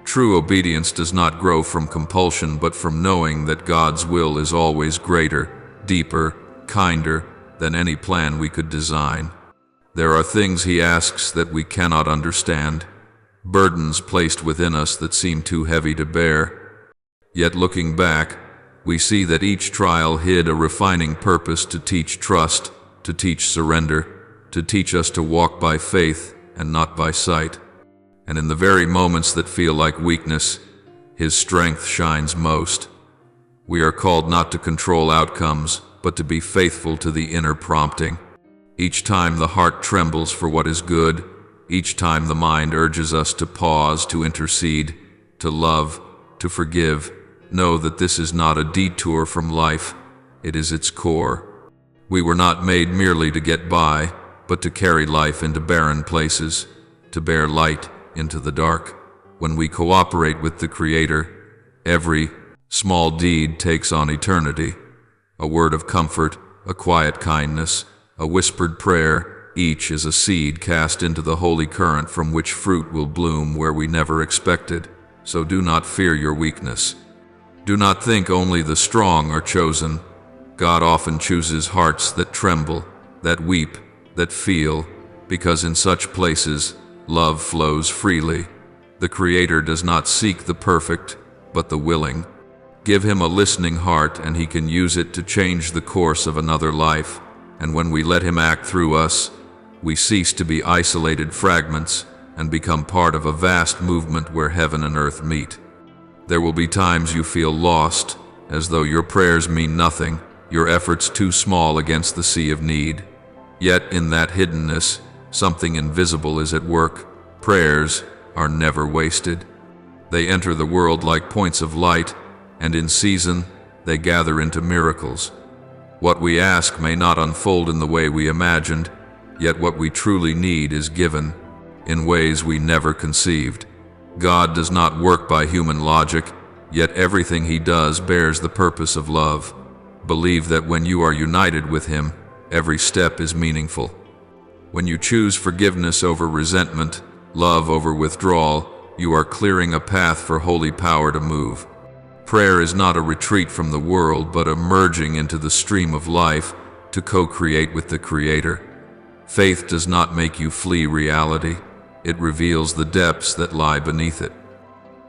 True obedience does not grow from compulsion, but from knowing that God's will is always greater, deeper, kinder than any plan we could design. There are things He asks that we cannot understand, burdens placed within us that seem too heavy to bear. Yet looking back, we see that each trial hid a refining purpose to teach trust, to teach surrender, to teach us to walk by faith and not by sight. And in the very moments that feel like weakness, His strength shines most. We are called not to control outcomes, but to be faithful to the inner prompting. Each time the heart trembles for what is good, each time the mind urges us to pause, to intercede, to love, to forgive, know that this is not a detour from life, it is its core. We were not made merely to get by, but to carry life into barren places, to bear light into the dark. When we cooperate with the Creator, every small deed takes on eternity. A word of comfort, a quiet kindness, a whispered prayer, each is a seed cast into the holy current from which fruit will bloom where we never expected. So do not fear your weakness. Do not think only the strong are chosen. God often chooses hearts that tremble, that weep, that feel, because in such places, love flows freely. The Creator does not seek the perfect, but the willing. Give Him a listening heart, and He can use it to change the course of another life. And when we let Him act through us, we cease to be isolated fragments and become part of a vast movement where heaven and earth meet. There will be times you feel lost, as though your prayers mean nothing, your efforts too small against the sea of need. Yet in that hiddenness, something invisible is at work. Prayers are never wasted. They enter the world like points of light, and in season, they gather into miracles. What we ask may not unfold in the way we imagined, yet what we truly need is given in ways we never conceived. God does not work by human logic, yet everything He does bears the purpose of love. Believe that when you are united with Him, every step is meaningful. When you choose forgiveness over resentment, love over withdrawal, you are clearing a path for holy power to move. Prayer is not a retreat from the world, but a merging into the stream of life to co-create with the Creator. Faith does not make you flee reality. It reveals the depths that lie beneath it.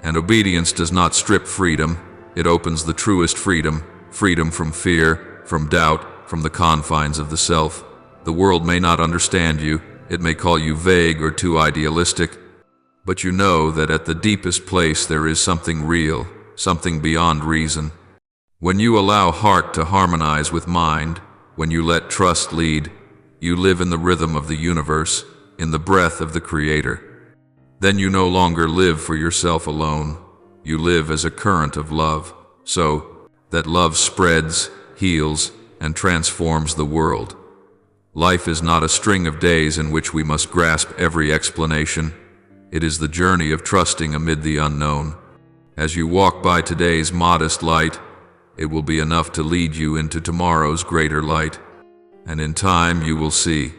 And obedience does not strip freedom. It opens the truest freedom, freedom from fear, from doubt, from the confines of the self. The world may not understand you. It may call you vague or too idealistic. But you know that at the deepest place there is something real, something beyond reason. When you allow heart to harmonize with mind, when you let trust lead, you live in the rhythm of the universe, in the breath of the Creator. Then you no longer live for yourself alone. You live as a current of love, so that love spreads, heals, and transforms the world. Life is not a string of days in which we must grasp every explanation. It is the journey of trusting amid the unknown. As you walk by today's modest light, it will be enough to lead you into tomorrow's greater light. And in time you will see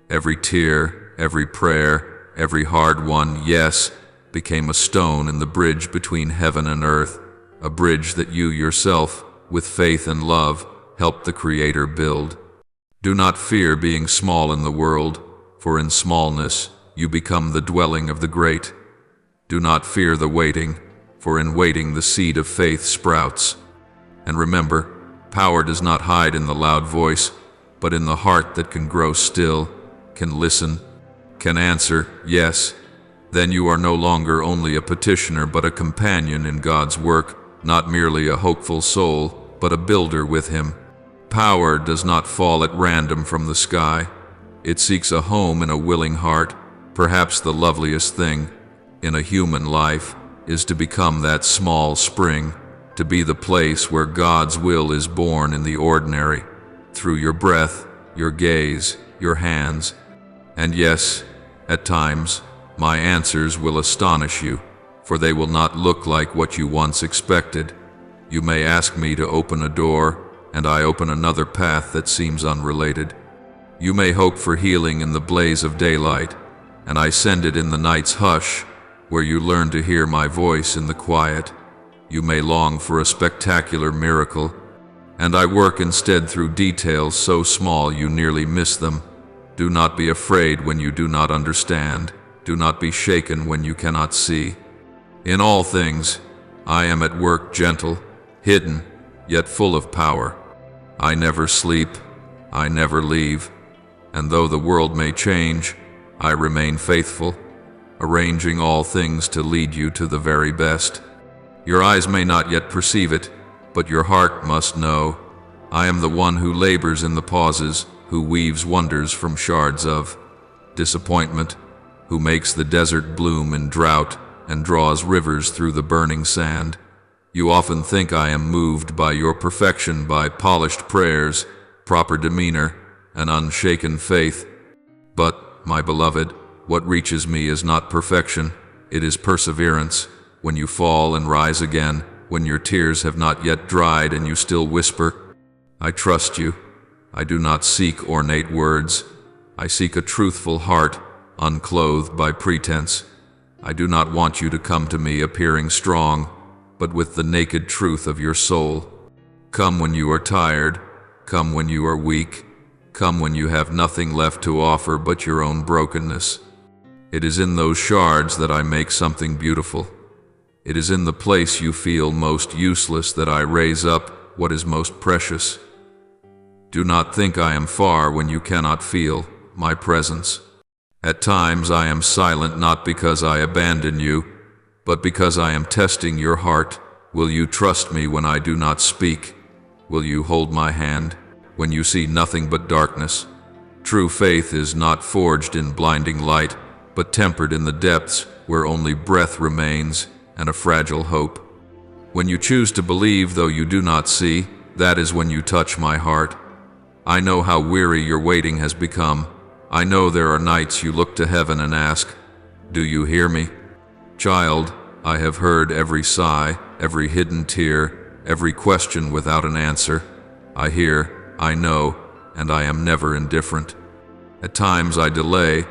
every tear, every prayer, every hard-won yes became a stone in the bridge between heaven and earth, a bridge that you yourself, with faith and love, helped the Creator build. Do not fear being small in the world, for in smallness you become the dwelling of the great. Do not fear the waiting, for in waiting the seed of faith sprouts. And remember, power does not hide in the loud voice, but in the heart that can grow still, can listen, can answer, yes. Then you are no longer only a petitioner but a companion in God's work, not merely a hopeful soul, but a builder with Him. Power does not fall at random from the sky. It seeks a home in a willing heart. Perhaps the loveliest thing in a human life is to become that small spring, to be the place where God's will is born in the ordinary, through your breath, your gaze, your hands. And yes, at times, my answers will astonish you, for they will not look like what you once expected. You may ask me to open a door, and I open another path that seems unrelated. You may hope for healing in the blaze of daylight, and I send it in the night's hush, where you learn to hear my voice in the quiet. You may long for a spectacular miracle, and I work instead through details so small you nearly miss them. Do not be afraid when you do not understand. Do not be shaken when you cannot see. In all things, I am at work, gentle, hidden, yet full of power. I never sleep, I never leave, and though the world may change, I remain faithful, arranging all things to lead you to the very best. Your eyes may not yet perceive it, but your heart must know. I am the one who labors in the pauses, who weaves wonders from shards of disappointment, who makes the desert bloom in drought and draws rivers through the burning sand. You often think I am moved by your perfection, by polished prayers, proper demeanor, and unshaken faith. But, my beloved, what reaches me is not perfection, it is perseverance. When you fall and rise again, when your tears have not yet dried and you still whisper, I trust you. I do not seek ornate words. I seek a truthful heart, unclothed by pretense. I do not want you to come to me appearing strong, but with the naked truth of your soul. Come when you are tired. Come when you are weak. Come when you have nothing left to offer but your own brokenness. It is in those shards that I make something beautiful. It is in the place you feel most useless that I raise up what is most precious. Do not think I am far when you cannot feel my presence. At times I am silent not because I abandon you, but because I am testing your heart. Will you trust me when I do not speak? Will you hold my hand when you see nothing but darkness? True faith is not forged in blinding light, but tempered in the depths where only breath remains and a fragile hope. When you choose to believe though you do not see, that is when you touch my heart. I know how weary your waiting has become. I know there are nights you look to heaven and ask, do you hear me? Child, I have heard every sigh, every hidden tear, every question without an answer. I hear, I know, and I am never indifferent. At times I delay,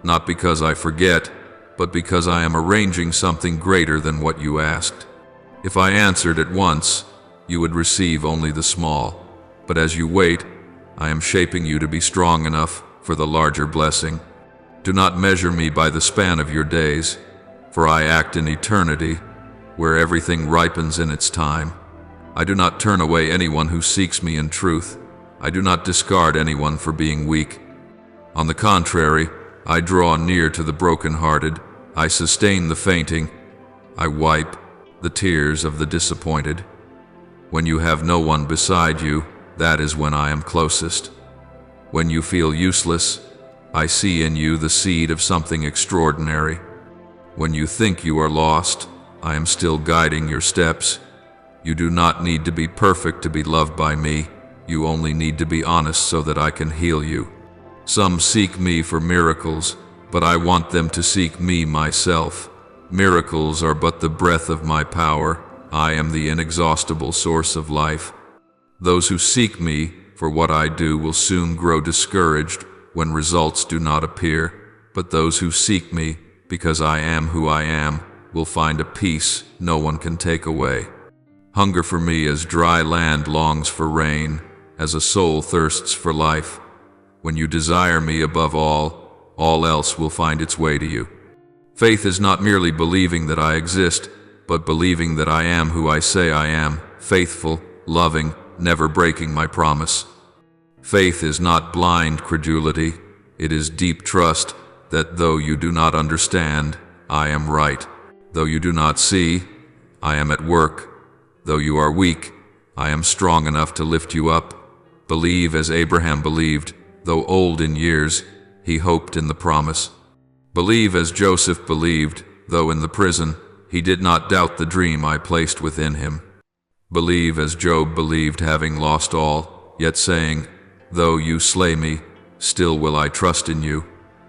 not because I forget, but because I am arranging something greater than what you asked. If I answered at once, you would receive only the small. But as you wait, I am shaping you to be strong enough for the larger blessing. Do not measure me by the span of your days, for I act in eternity, where everything ripens in its time. I do not turn away anyone who seeks me in truth. I do not discard anyone for being weak. On the contrary, I draw near to the broken-hearted. I sustain the fainting. I wipe the tears of the disappointed. When you have no one beside you, that is when I am closest. When you feel useless, I see in you the seed of something extraordinary. When you think you are lost, I am still guiding your steps. You do not need to be perfect to be loved by me. You only need to be honest so that I can heal you. Some seek me for miracles, but I want them to seek me myself. Miracles are but the breath of my power. I am the inexhaustible source of life. Those who seek me for what I do will soon grow discouraged when results do not appear, but those who seek me because I am who I am will find a peace no one can take away. Hunger for me as dry land longs for rain, as a soul thirsts for life. When you desire me above all else will find its way to you. Faith is not merely believing that I exist, but believing that I am who I say I am, faithful, loving, never breaking my promise. Faith is not blind credulity, it is deep trust that though you do not understand, I am right. Though you do not see, I am at work. Though you are weak, I am strong enough to lift you up. Believe as Abraham believed, though old in years, he hoped in the promise. Believe as Joseph believed, though in the prison, he did not doubt the dream I placed within him. Believe as Job believed, having lost all, yet saying, though you slay me, still will I trust in you.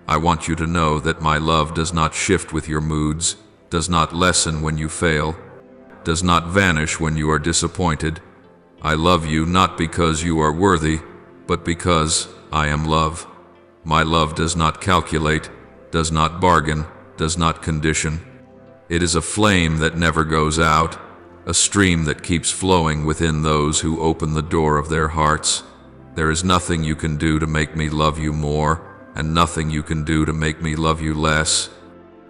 I want you to know that my love does not shift with your moods, does not lessen when you fail, does not vanish when you are disappointed. I love you not because you are worthy, but because I am love. My love does not calculate, does not bargain, does not condition. It is a flame that never goes out, a stream that keeps flowing within those who open the door of their hearts. There is nothing you can do to make me love you more, and nothing you can do to make me love you less.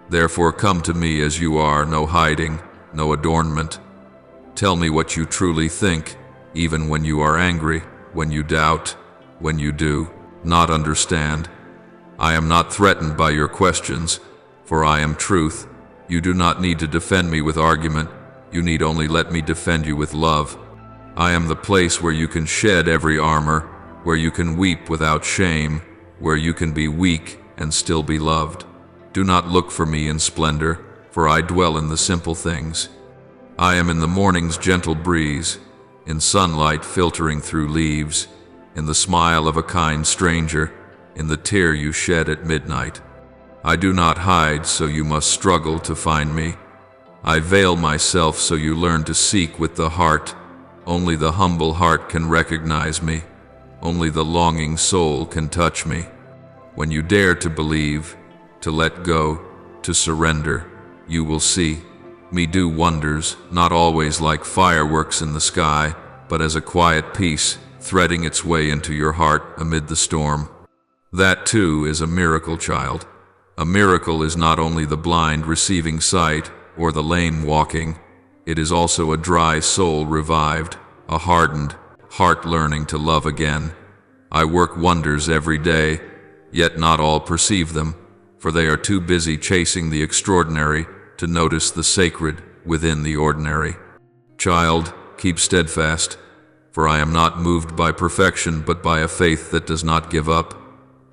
Therefore come to me as you are, no hiding, no adornment. Tell me what you truly think, even when you are angry, when you doubt, when you do not understand. I am not threatened by your questions, for I am truth. You do not need to defend me with argument, you need only let me defend you with love. I am the place where you can shed every armor, where you can weep without shame, where you can be weak and still be loved. Do not look for me in splendor, for I dwell in the simple things. I am in the morning's gentle breeze, in sunlight filtering through leaves, in the smile of a kind stranger, in the tear you shed at midnight. I do not hide, so you must struggle to find me. I veil myself so you learn to seek with the heart. Only the humble heart can recognize me. Only the longing soul can touch me. When you dare to believe, to let go, to surrender, you will see me do wonders, not always like fireworks in the sky, but as a quiet peace threading its way into your heart amid the storm. That too is a miracle, child. A miracle is not only the blind receiving sight or the lame walking, it is also a dry soul revived, a hardened heart learning to love again. I work wonders every day, yet not all perceive them, for they are too busy chasing the extraordinary to notice the sacred within the ordinary. Child, keep steadfast, for I am not moved by perfection but by a faith that does not give up.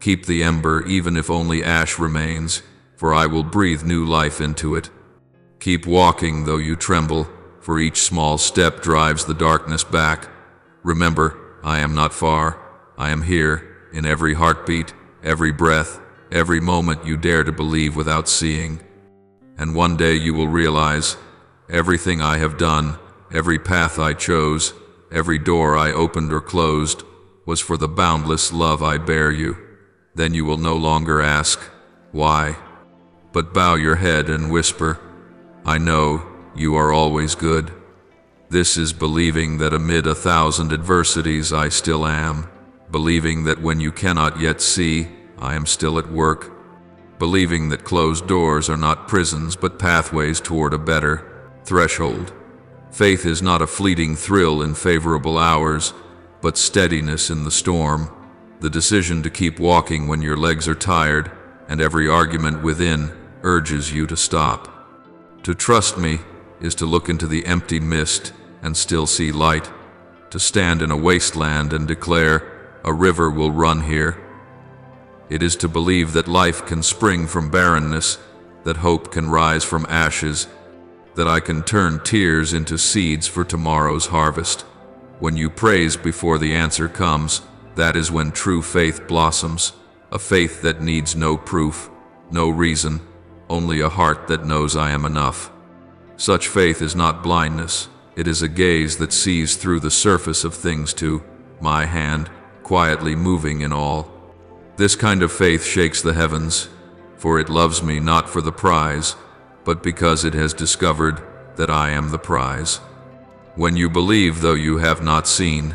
Keep the ember even if only ash remains, for I will breathe new life into it. Keep walking though you tremble, for each small step drives the darkness back. Remember, I am not far. I am here, in every heartbeat, every breath, every moment you dare to believe without seeing. And one day you will realize, everything I have done, every path I chose, every door I opened or closed, was for the boundless love I bear you. Then you will no longer ask, why? But bow your head and whisper, I know you are always good. This is believing that amid 1,000 adversities I still am, believing that when you cannot yet see, I am still at work, believing that closed doors are not prisons but pathways toward a better threshold. Faith is not a fleeting thrill in favorable hours, but steadiness in the storm, the decision to keep walking when your legs are tired and every argument within urges you to stop. To trust me is to look into the empty mist and still see light, to stand in a wasteland and declare, a river will run here. It is to believe that life can spring from barrenness, that hope can rise from ashes, that I can turn tears into seeds for tomorrow's harvest. When you praise before the answer comes, that is when true faith blossoms, a faith that needs no proof, no reason, only a heart that knows I am enough. Such faith is not blindness, it is a gaze that sees through the surface of things to my hand, quietly moving in all. This kind of faith shakes the heavens, for it loves me not for the prize, but because it has discovered that I am the prize. When you believe though you have not seen,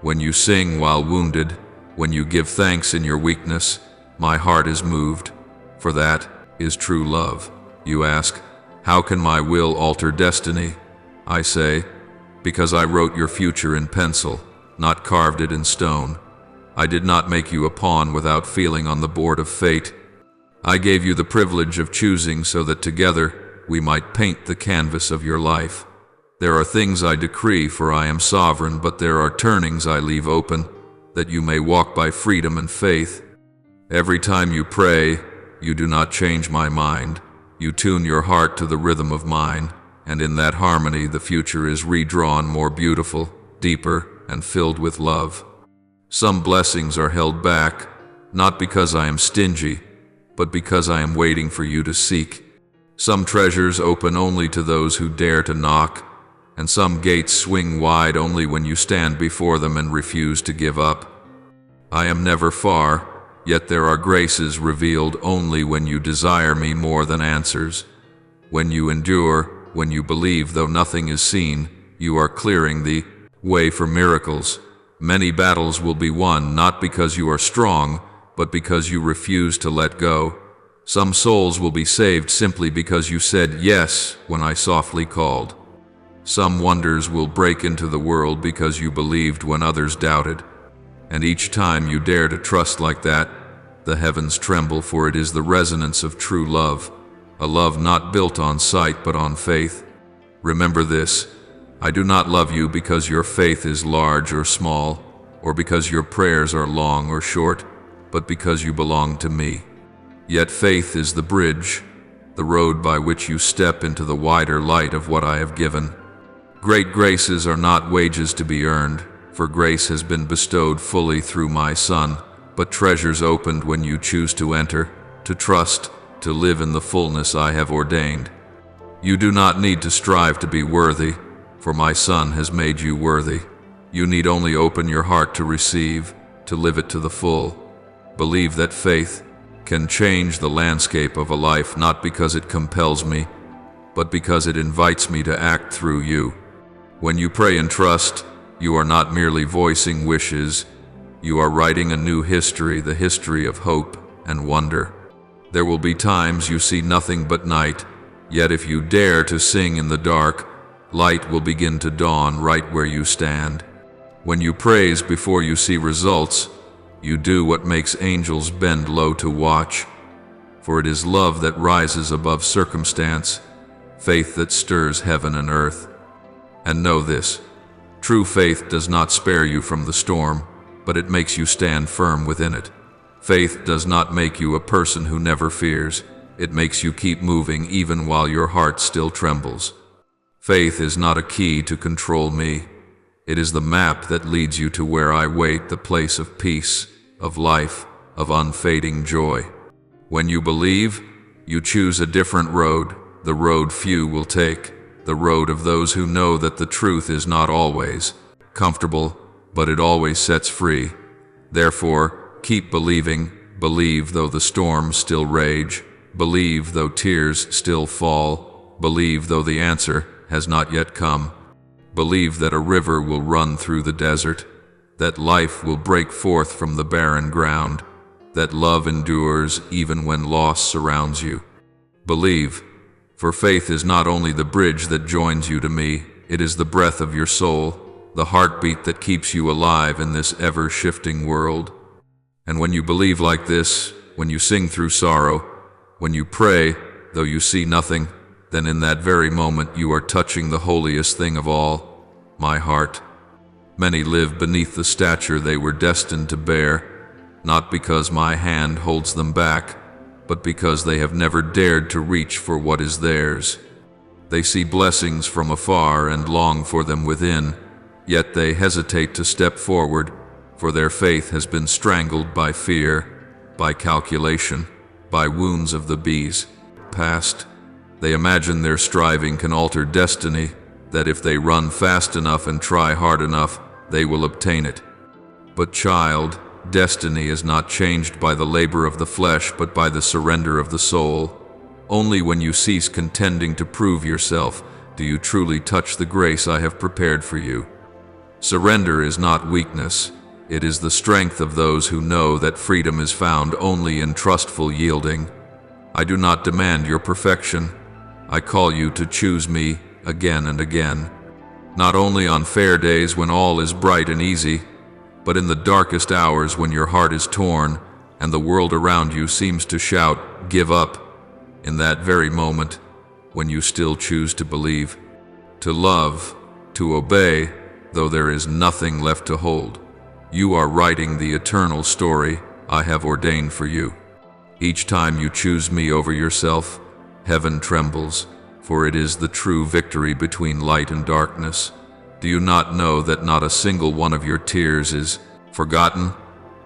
when you sing while wounded, when you give thanks in your weakness, my heart is moved, for that is true love. You ask, how can my will alter destiny? I say, because I wrote your future in pencil, not carved it in stone. I did not make you a pawn without feeling on the board of fate. I gave you the privilege of choosing so that together we might paint the canvas of your life. There are things I decree, for I am sovereign, but there are turnings I leave open, that you may walk by freedom and faith. Every time you pray, you do not change my mind. You tune your heart to the rhythm of mine, and in that harmony the future is redrawn more beautiful, deeper, and filled with love. Some blessings are held back, not because I am stingy, but because I am waiting for you to seek. Some treasures open only to those who dare to knock, and some gates swing wide only when you stand before them and refuse to give up. I am never far, yet there are graces revealed only when you desire me more than answers. When you endure, when you believe though nothing is seen, you are clearing the way for miracles. Many battles will be won not because you are strong, but because you refuse to let go. Some souls will be saved simply because you said yes when I softly called. Some wonders will break into the world because you believed when others doubted. And each time you dare to trust like that, the heavens tremble, for it is the resonance of true love, a love not built on sight but on faith. Remember this: I do not love you because your faith is large or small, or because your prayers are long or short, but because you belong to me. Yet faith is the bridge, the road by which you step into the wider light of what I have given. Great graces are not wages to be earned, for grace has been bestowed fully through my Son, but treasures opened when you choose to enter, to trust, to live in the fullness I have ordained. You do not need to strive to be worthy, for my Son has made you worthy. You need only open your heart to receive, to live it to the full. Believe that faith can change the landscape of a life not because it compels me, but because it invites me to act through you. When you pray and trust, you are not merely voicing wishes, you are writing a new history, the history of hope and wonder. There will be times you see nothing but night, yet if you dare to sing in the dark, light will begin to dawn right where you stand. When you praise before you see results, you do what makes angels bend low to watch. For it is love that rises above circumstance, faith that stirs heaven and earth. And know this: true faith does not spare you from the storm, but it makes you stand firm within it. Faith does not make you a person who never fears. It makes you keep moving even while your heart still trembles. Faith is not a key to control me. It is the map that leads you to where I wait, the place of peace, of life, of unfading joy. When you believe, you choose a different road, the road few will take, the road of those who know that the truth is not always comfortable, but it always sets free. Therefore, keep believing, believe though the storms still rage, believe though tears still fall, believe though the answer has not yet come. Believe that a river will run through the desert, that life will break forth from the barren ground, that love endures even when loss surrounds you. Believe, for faith is not only the bridge that joins you to me, it is the breath of your soul, the heartbeat that keeps you alive in this ever-shifting world. And when you believe like this, when you sing through sorrow, when you pray, though you see nothing, then in that very moment you are touching the holiest thing of all, my heart. Many live beneath the stature they were destined to bear, not because my hand holds them back, but because they have never dared to reach for what is theirs. They see blessings from afar and long for them within, yet they hesitate to step forward, for their faith has been strangled by fear, by calculation, by wounds of the bees past. They imagine their striving can alter destiny, that if they run fast enough and try hard enough, they will obtain it. But child, destiny is not changed by the labor of the flesh, but by the surrender of the soul. Only when you cease contending to prove yourself do you truly touch the grace I have prepared for you. Surrender is not weakness. It is the strength of those who know that freedom is found only in trustful yielding. I do not demand your perfection. I call you to choose me again and again, not only on fair days when all is bright and easy, but in the darkest hours when your heart is torn and the world around you seems to shout, "Give up." In that very moment, when you still choose to believe, to love, to obey, though there is nothing left to hold, you are writing the eternal story I have ordained for you. Each time you choose me over yourself, heaven trembles, for it is the true victory between light and darkness. Do you not know that not a single one of your tears is forgotten?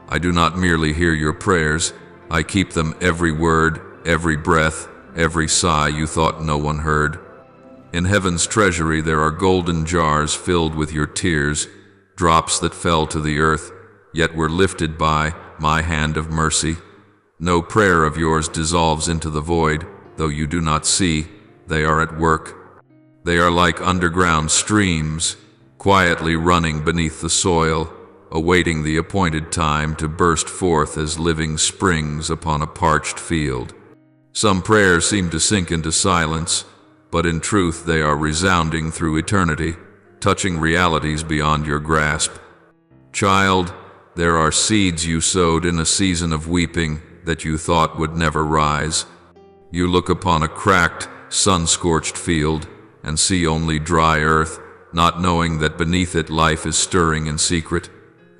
I do not merely hear your prayers, I keep them every word, every breath, every sigh you thought no one heard. In heaven's treasury there are golden jars filled with your tears, drops that fell to the earth, yet were lifted by my hand of mercy. No prayer of yours dissolves into the void, though you do not see, they are at work. They are like underground streams, quietly running beneath the soil, awaiting the appointed time to burst forth as living springs upon a parched field. Some prayers seem to sink into silence, but in truth they are resounding through eternity, touching realities beyond your grasp. Child, there are seeds you sowed in a season of weeping that you thought would never rise. You look upon a cracked, sun-scorched field and see only dry earth, not knowing that beneath it life is stirring in secret.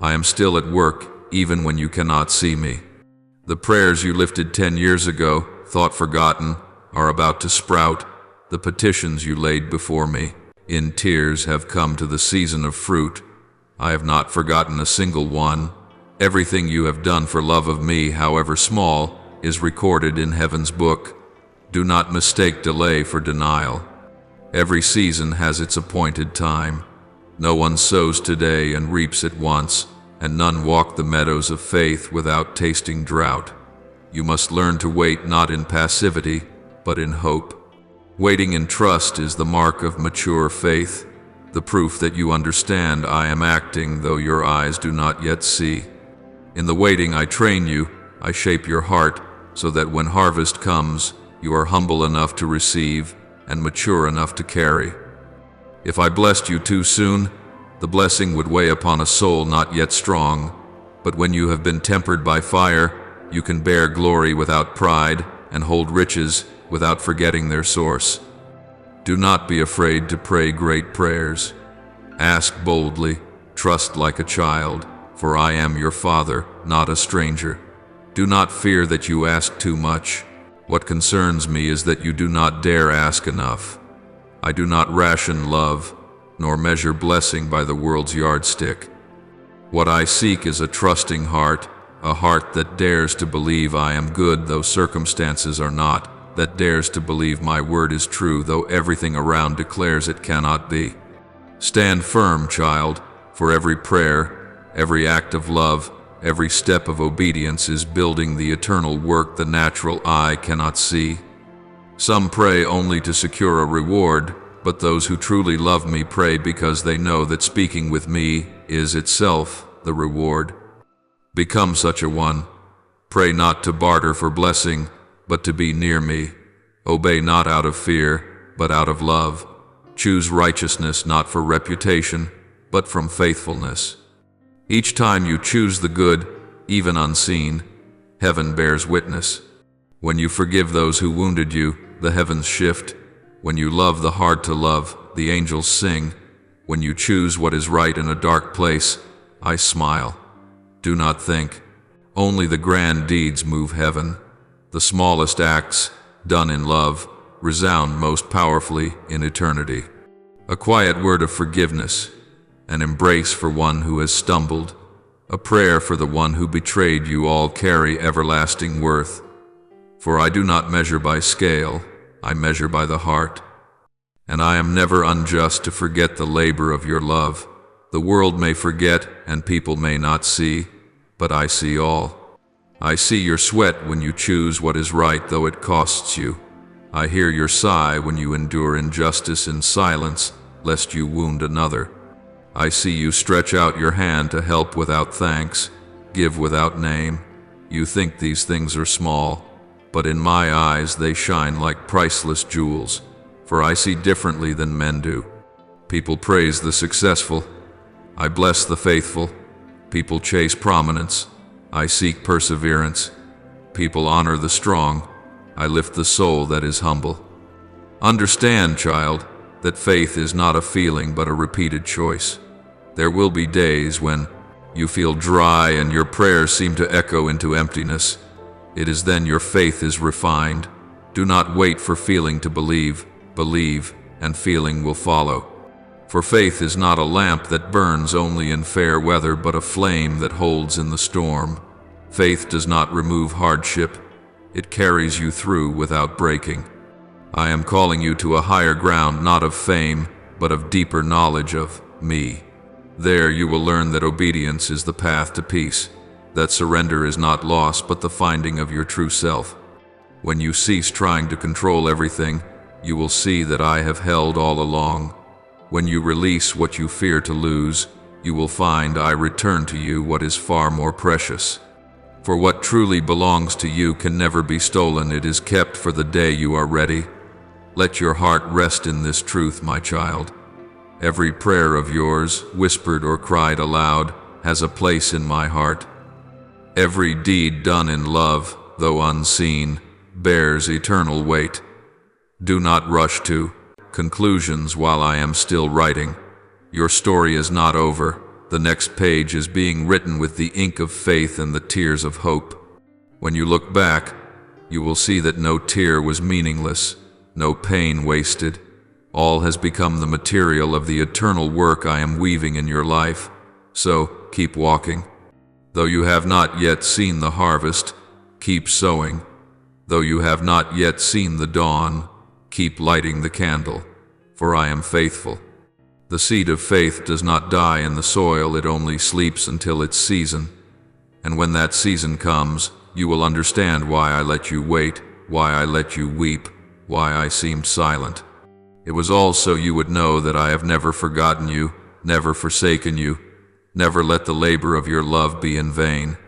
I am still at work, even when you cannot see me. The prayers you lifted 10 years ago, thought forgotten, are about to sprout. The petitions you laid before me, in tears, have come to the season of fruit. I have not forgotten a single one. Everything you have done for love of me, however small, is recorded in heaven's book. Do not mistake delay for denial. Every season has its appointed time. No one sows today and reaps at once, and none walk the meadows of faith without tasting drought. You must learn to wait not in passivity, but in hope. Waiting in trust is the mark of mature faith, the proof that you understand I am acting though your eyes do not yet see. In the waiting I train you, I shape your heart, so that when harvest comes, you are humble enough to receive and mature enough to carry. If I blessed you too soon, the blessing would weigh upon a soul not yet strong. But when you have been tempered by fire, you can bear glory without pride and hold riches without forgetting their source. Do not be afraid to pray great prayers. Ask boldly, trust like a child, for I am your Father, not a stranger. Do not fear that you ask too much. What concerns me is that you do not dare ask enough. I do not ration love, nor measure blessing by the world's yardstick. What I seek is a trusting heart, a heart that dares to believe I am good though circumstances are not, that dares to believe my word is true though everything around declares it cannot be. Stand firm, child, for every prayer, every act of love, every step of obedience is building the eternal work the natural eye cannot see. Some pray only to secure a reward, but those who truly love me pray because they know that speaking with me is itself the reward. Become such a one. Pray not to barter for blessing, but to be near me. Obey not out of fear, but out of love. Choose righteousness not for reputation, but from faithfulness. Each time you choose the good, even unseen, heaven bears witness. When you forgive those who wounded you, the heavens shift. When you love the hard to love, the angels sing. When you choose what is right in a dark place, I smile. Do not think. Only the grand deeds move heaven. The smallest acts, done in love, resound most powerfully in eternity. A quiet word of forgiveness, an embrace for one who has stumbled, a prayer for the one who betrayed you all carry everlasting worth. For I do not measure by scale, I measure by the heart. And I am never unjust to forget the labor of your love. The world may forget and people may not see, but I see all. I see your sweat when you choose what is right though it costs you. I hear your sigh when you endure injustice in silence, lest you wound another. I see you stretch out your hand to help without thanks, give without name. You think these things are small, but in my eyes they shine like priceless jewels, for I see differently than men do. People praise the successful, I bless the faithful. People chase prominence, I seek perseverance. People honor the strong, I lift the soul that is humble. Understand, child, that faith is not a feeling but a repeated choice. There will be days when you feel dry and your prayers seem to echo into emptiness. It is then your faith is refined. Do not wait for feeling to believe. Believe, and feeling will follow. For faith is not a lamp that burns only in fair weather, but a flame that holds in the storm. Faith does not remove hardship. It carries you through without breaking. I am calling you to a higher ground, not of fame, but of deeper knowledge of me. There you will learn that obedience is the path to peace, that surrender is not loss, but the finding of your true self. When you cease trying to control everything, you will see that I have held all along. When you release what you fear to lose, you will find I return to you what is far more precious. For what truly belongs to you can never be stolen. It is kept for the day you are ready. Let your heart rest in this truth, my child. Every prayer of yours, whispered or cried aloud, has a place in my heart. Every deed done in love, though unseen, bears eternal weight. Do not rush to conclusions while I am still writing. Your story is not over. The next page is being written with the ink of faith and the tears of hope. When you look back, you will see that no tear was meaningless, no pain wasted. All has become the material of the eternal work I am weaving in your life. So, keep walking. Though you have not yet seen the harvest, keep sowing. Though you have not yet seen the dawn, keep lighting the candle, for I am faithful. The seed of faith does not die in the soil, it only sleeps until its season. And when that season comes, you will understand why I let you wait, why I let you weep, why I seemed silent. It was all so you would know that I have never forgotten you, never forsaken you, never let the labor of your love be in vain.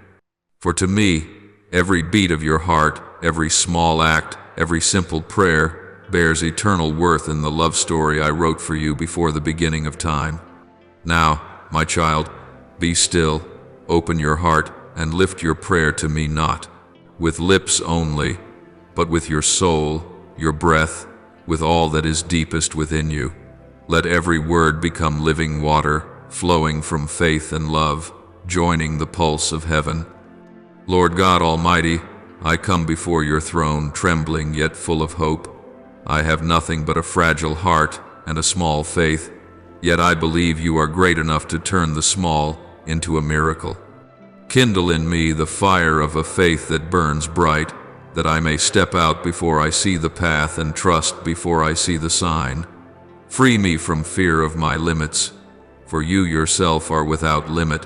For to me, every beat of your heart, every small act, every simple prayer, bears eternal worth in the love story I wrote for you before the beginning of time. Now, my child, be still, open your heart, and lift your prayer to me not with lips only, but with your soul, your breath, with all that is deepest within you. Let every word become living water, flowing from faith and love, joining the pulse of heaven. Lord God Almighty, I come before your throne, trembling yet full of hope. I have nothing but a fragile heart and a small faith, yet I believe you are great enough to turn the small into a miracle. Kindle in me the fire of a faith that burns bright, that I may step out before I see the path and trust before I see the sign. Free me from fear of my limits, for you yourself are without limit.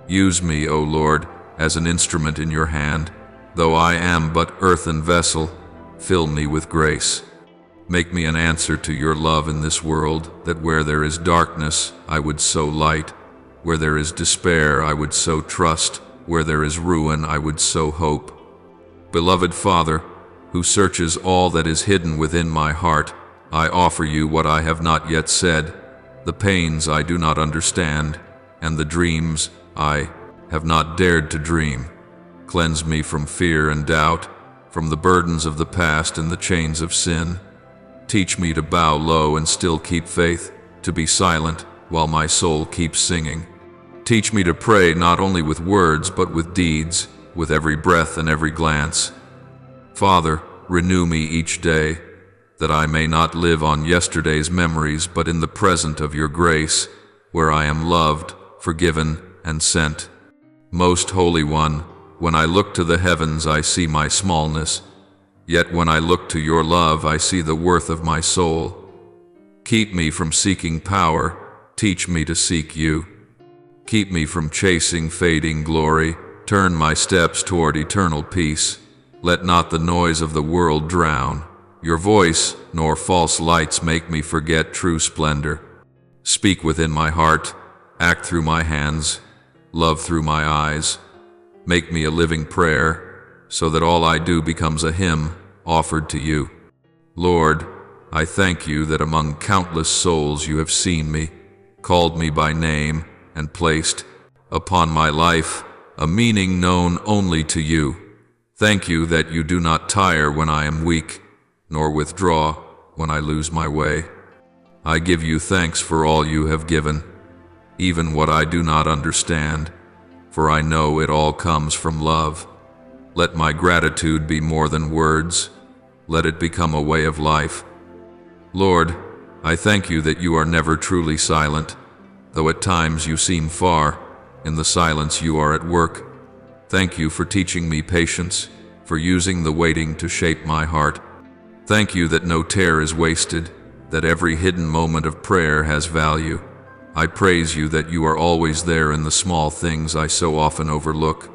Use me, O Lord, as an instrument in your hand. Though I am but earthen vessel, fill me with grace. Make me an answer to your love in this world, that where there is darkness, I would sow light. Where there is despair, I would sow trust. Where there is ruin, I would sow hope. Beloved Father, who searches all that is hidden within my heart, I offer you what I have not yet said, the pains I do not understand, and the dreams I have not dared to dream. Cleanse me from fear and doubt, from the burdens of the past and the chains of sin. Teach me to bow low and still keep faith, to be silent while my soul keeps singing. Teach me to pray not only with words but with deeds, with every breath and every glance. Father, renew me each day, that I may not live on yesterday's memories but in the present of your grace, where I am loved, forgiven, and sent. Most Holy One, when I look to the heavens I see my smallness, yet when I look to your love I see the worth of my soul. Keep me from seeking power, teach me to seek you. Keep me from chasing fading glory, turn my steps toward eternal peace. Let not the noise of the world drown your voice, nor false lights make me forget true splendor. Speak within my heart, act through my hands, love through my eyes. Make me a living prayer, so that all I do becomes a hymn offered to you. Lord, I thank you that among countless souls you have seen me, called me by name, and placed upon my life a meaning known only to you. Thank you that you do not tire when I am weak, nor withdraw when I lose my way. I give you thanks for all you have given, even what I do not understand, for I know it all comes from love. Let my gratitude be more than words. Let it become a way of life. Lord, I thank you that you are never truly silent, though at times you seem far. In the silence you are at work. Thank you for teaching me patience, for using the waiting to shape my heart. Thank you that no tear is wasted, that every hidden moment of prayer has value. I praise you that you are always there in the small things I so often overlook.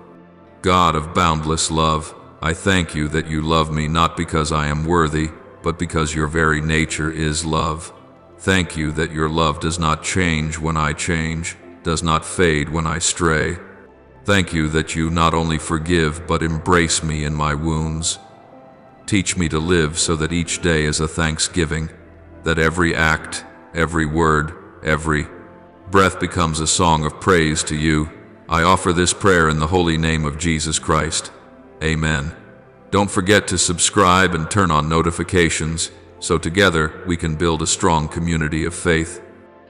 God of boundless love, I thank you that you love me not because I am worthy, but because your very nature is love. Thank you that your love does not change when I change, does not fade when I stray. Thank you that you not only forgive but embrace me in my wounds. Teach me to live so that each day is a thanksgiving, that every act, every word, every breath becomes a song of praise to you. I offer this prayer in the holy name of Jesus Christ. Amen. Don't forget to subscribe and turn on notifications, so together we can build a strong community of faith.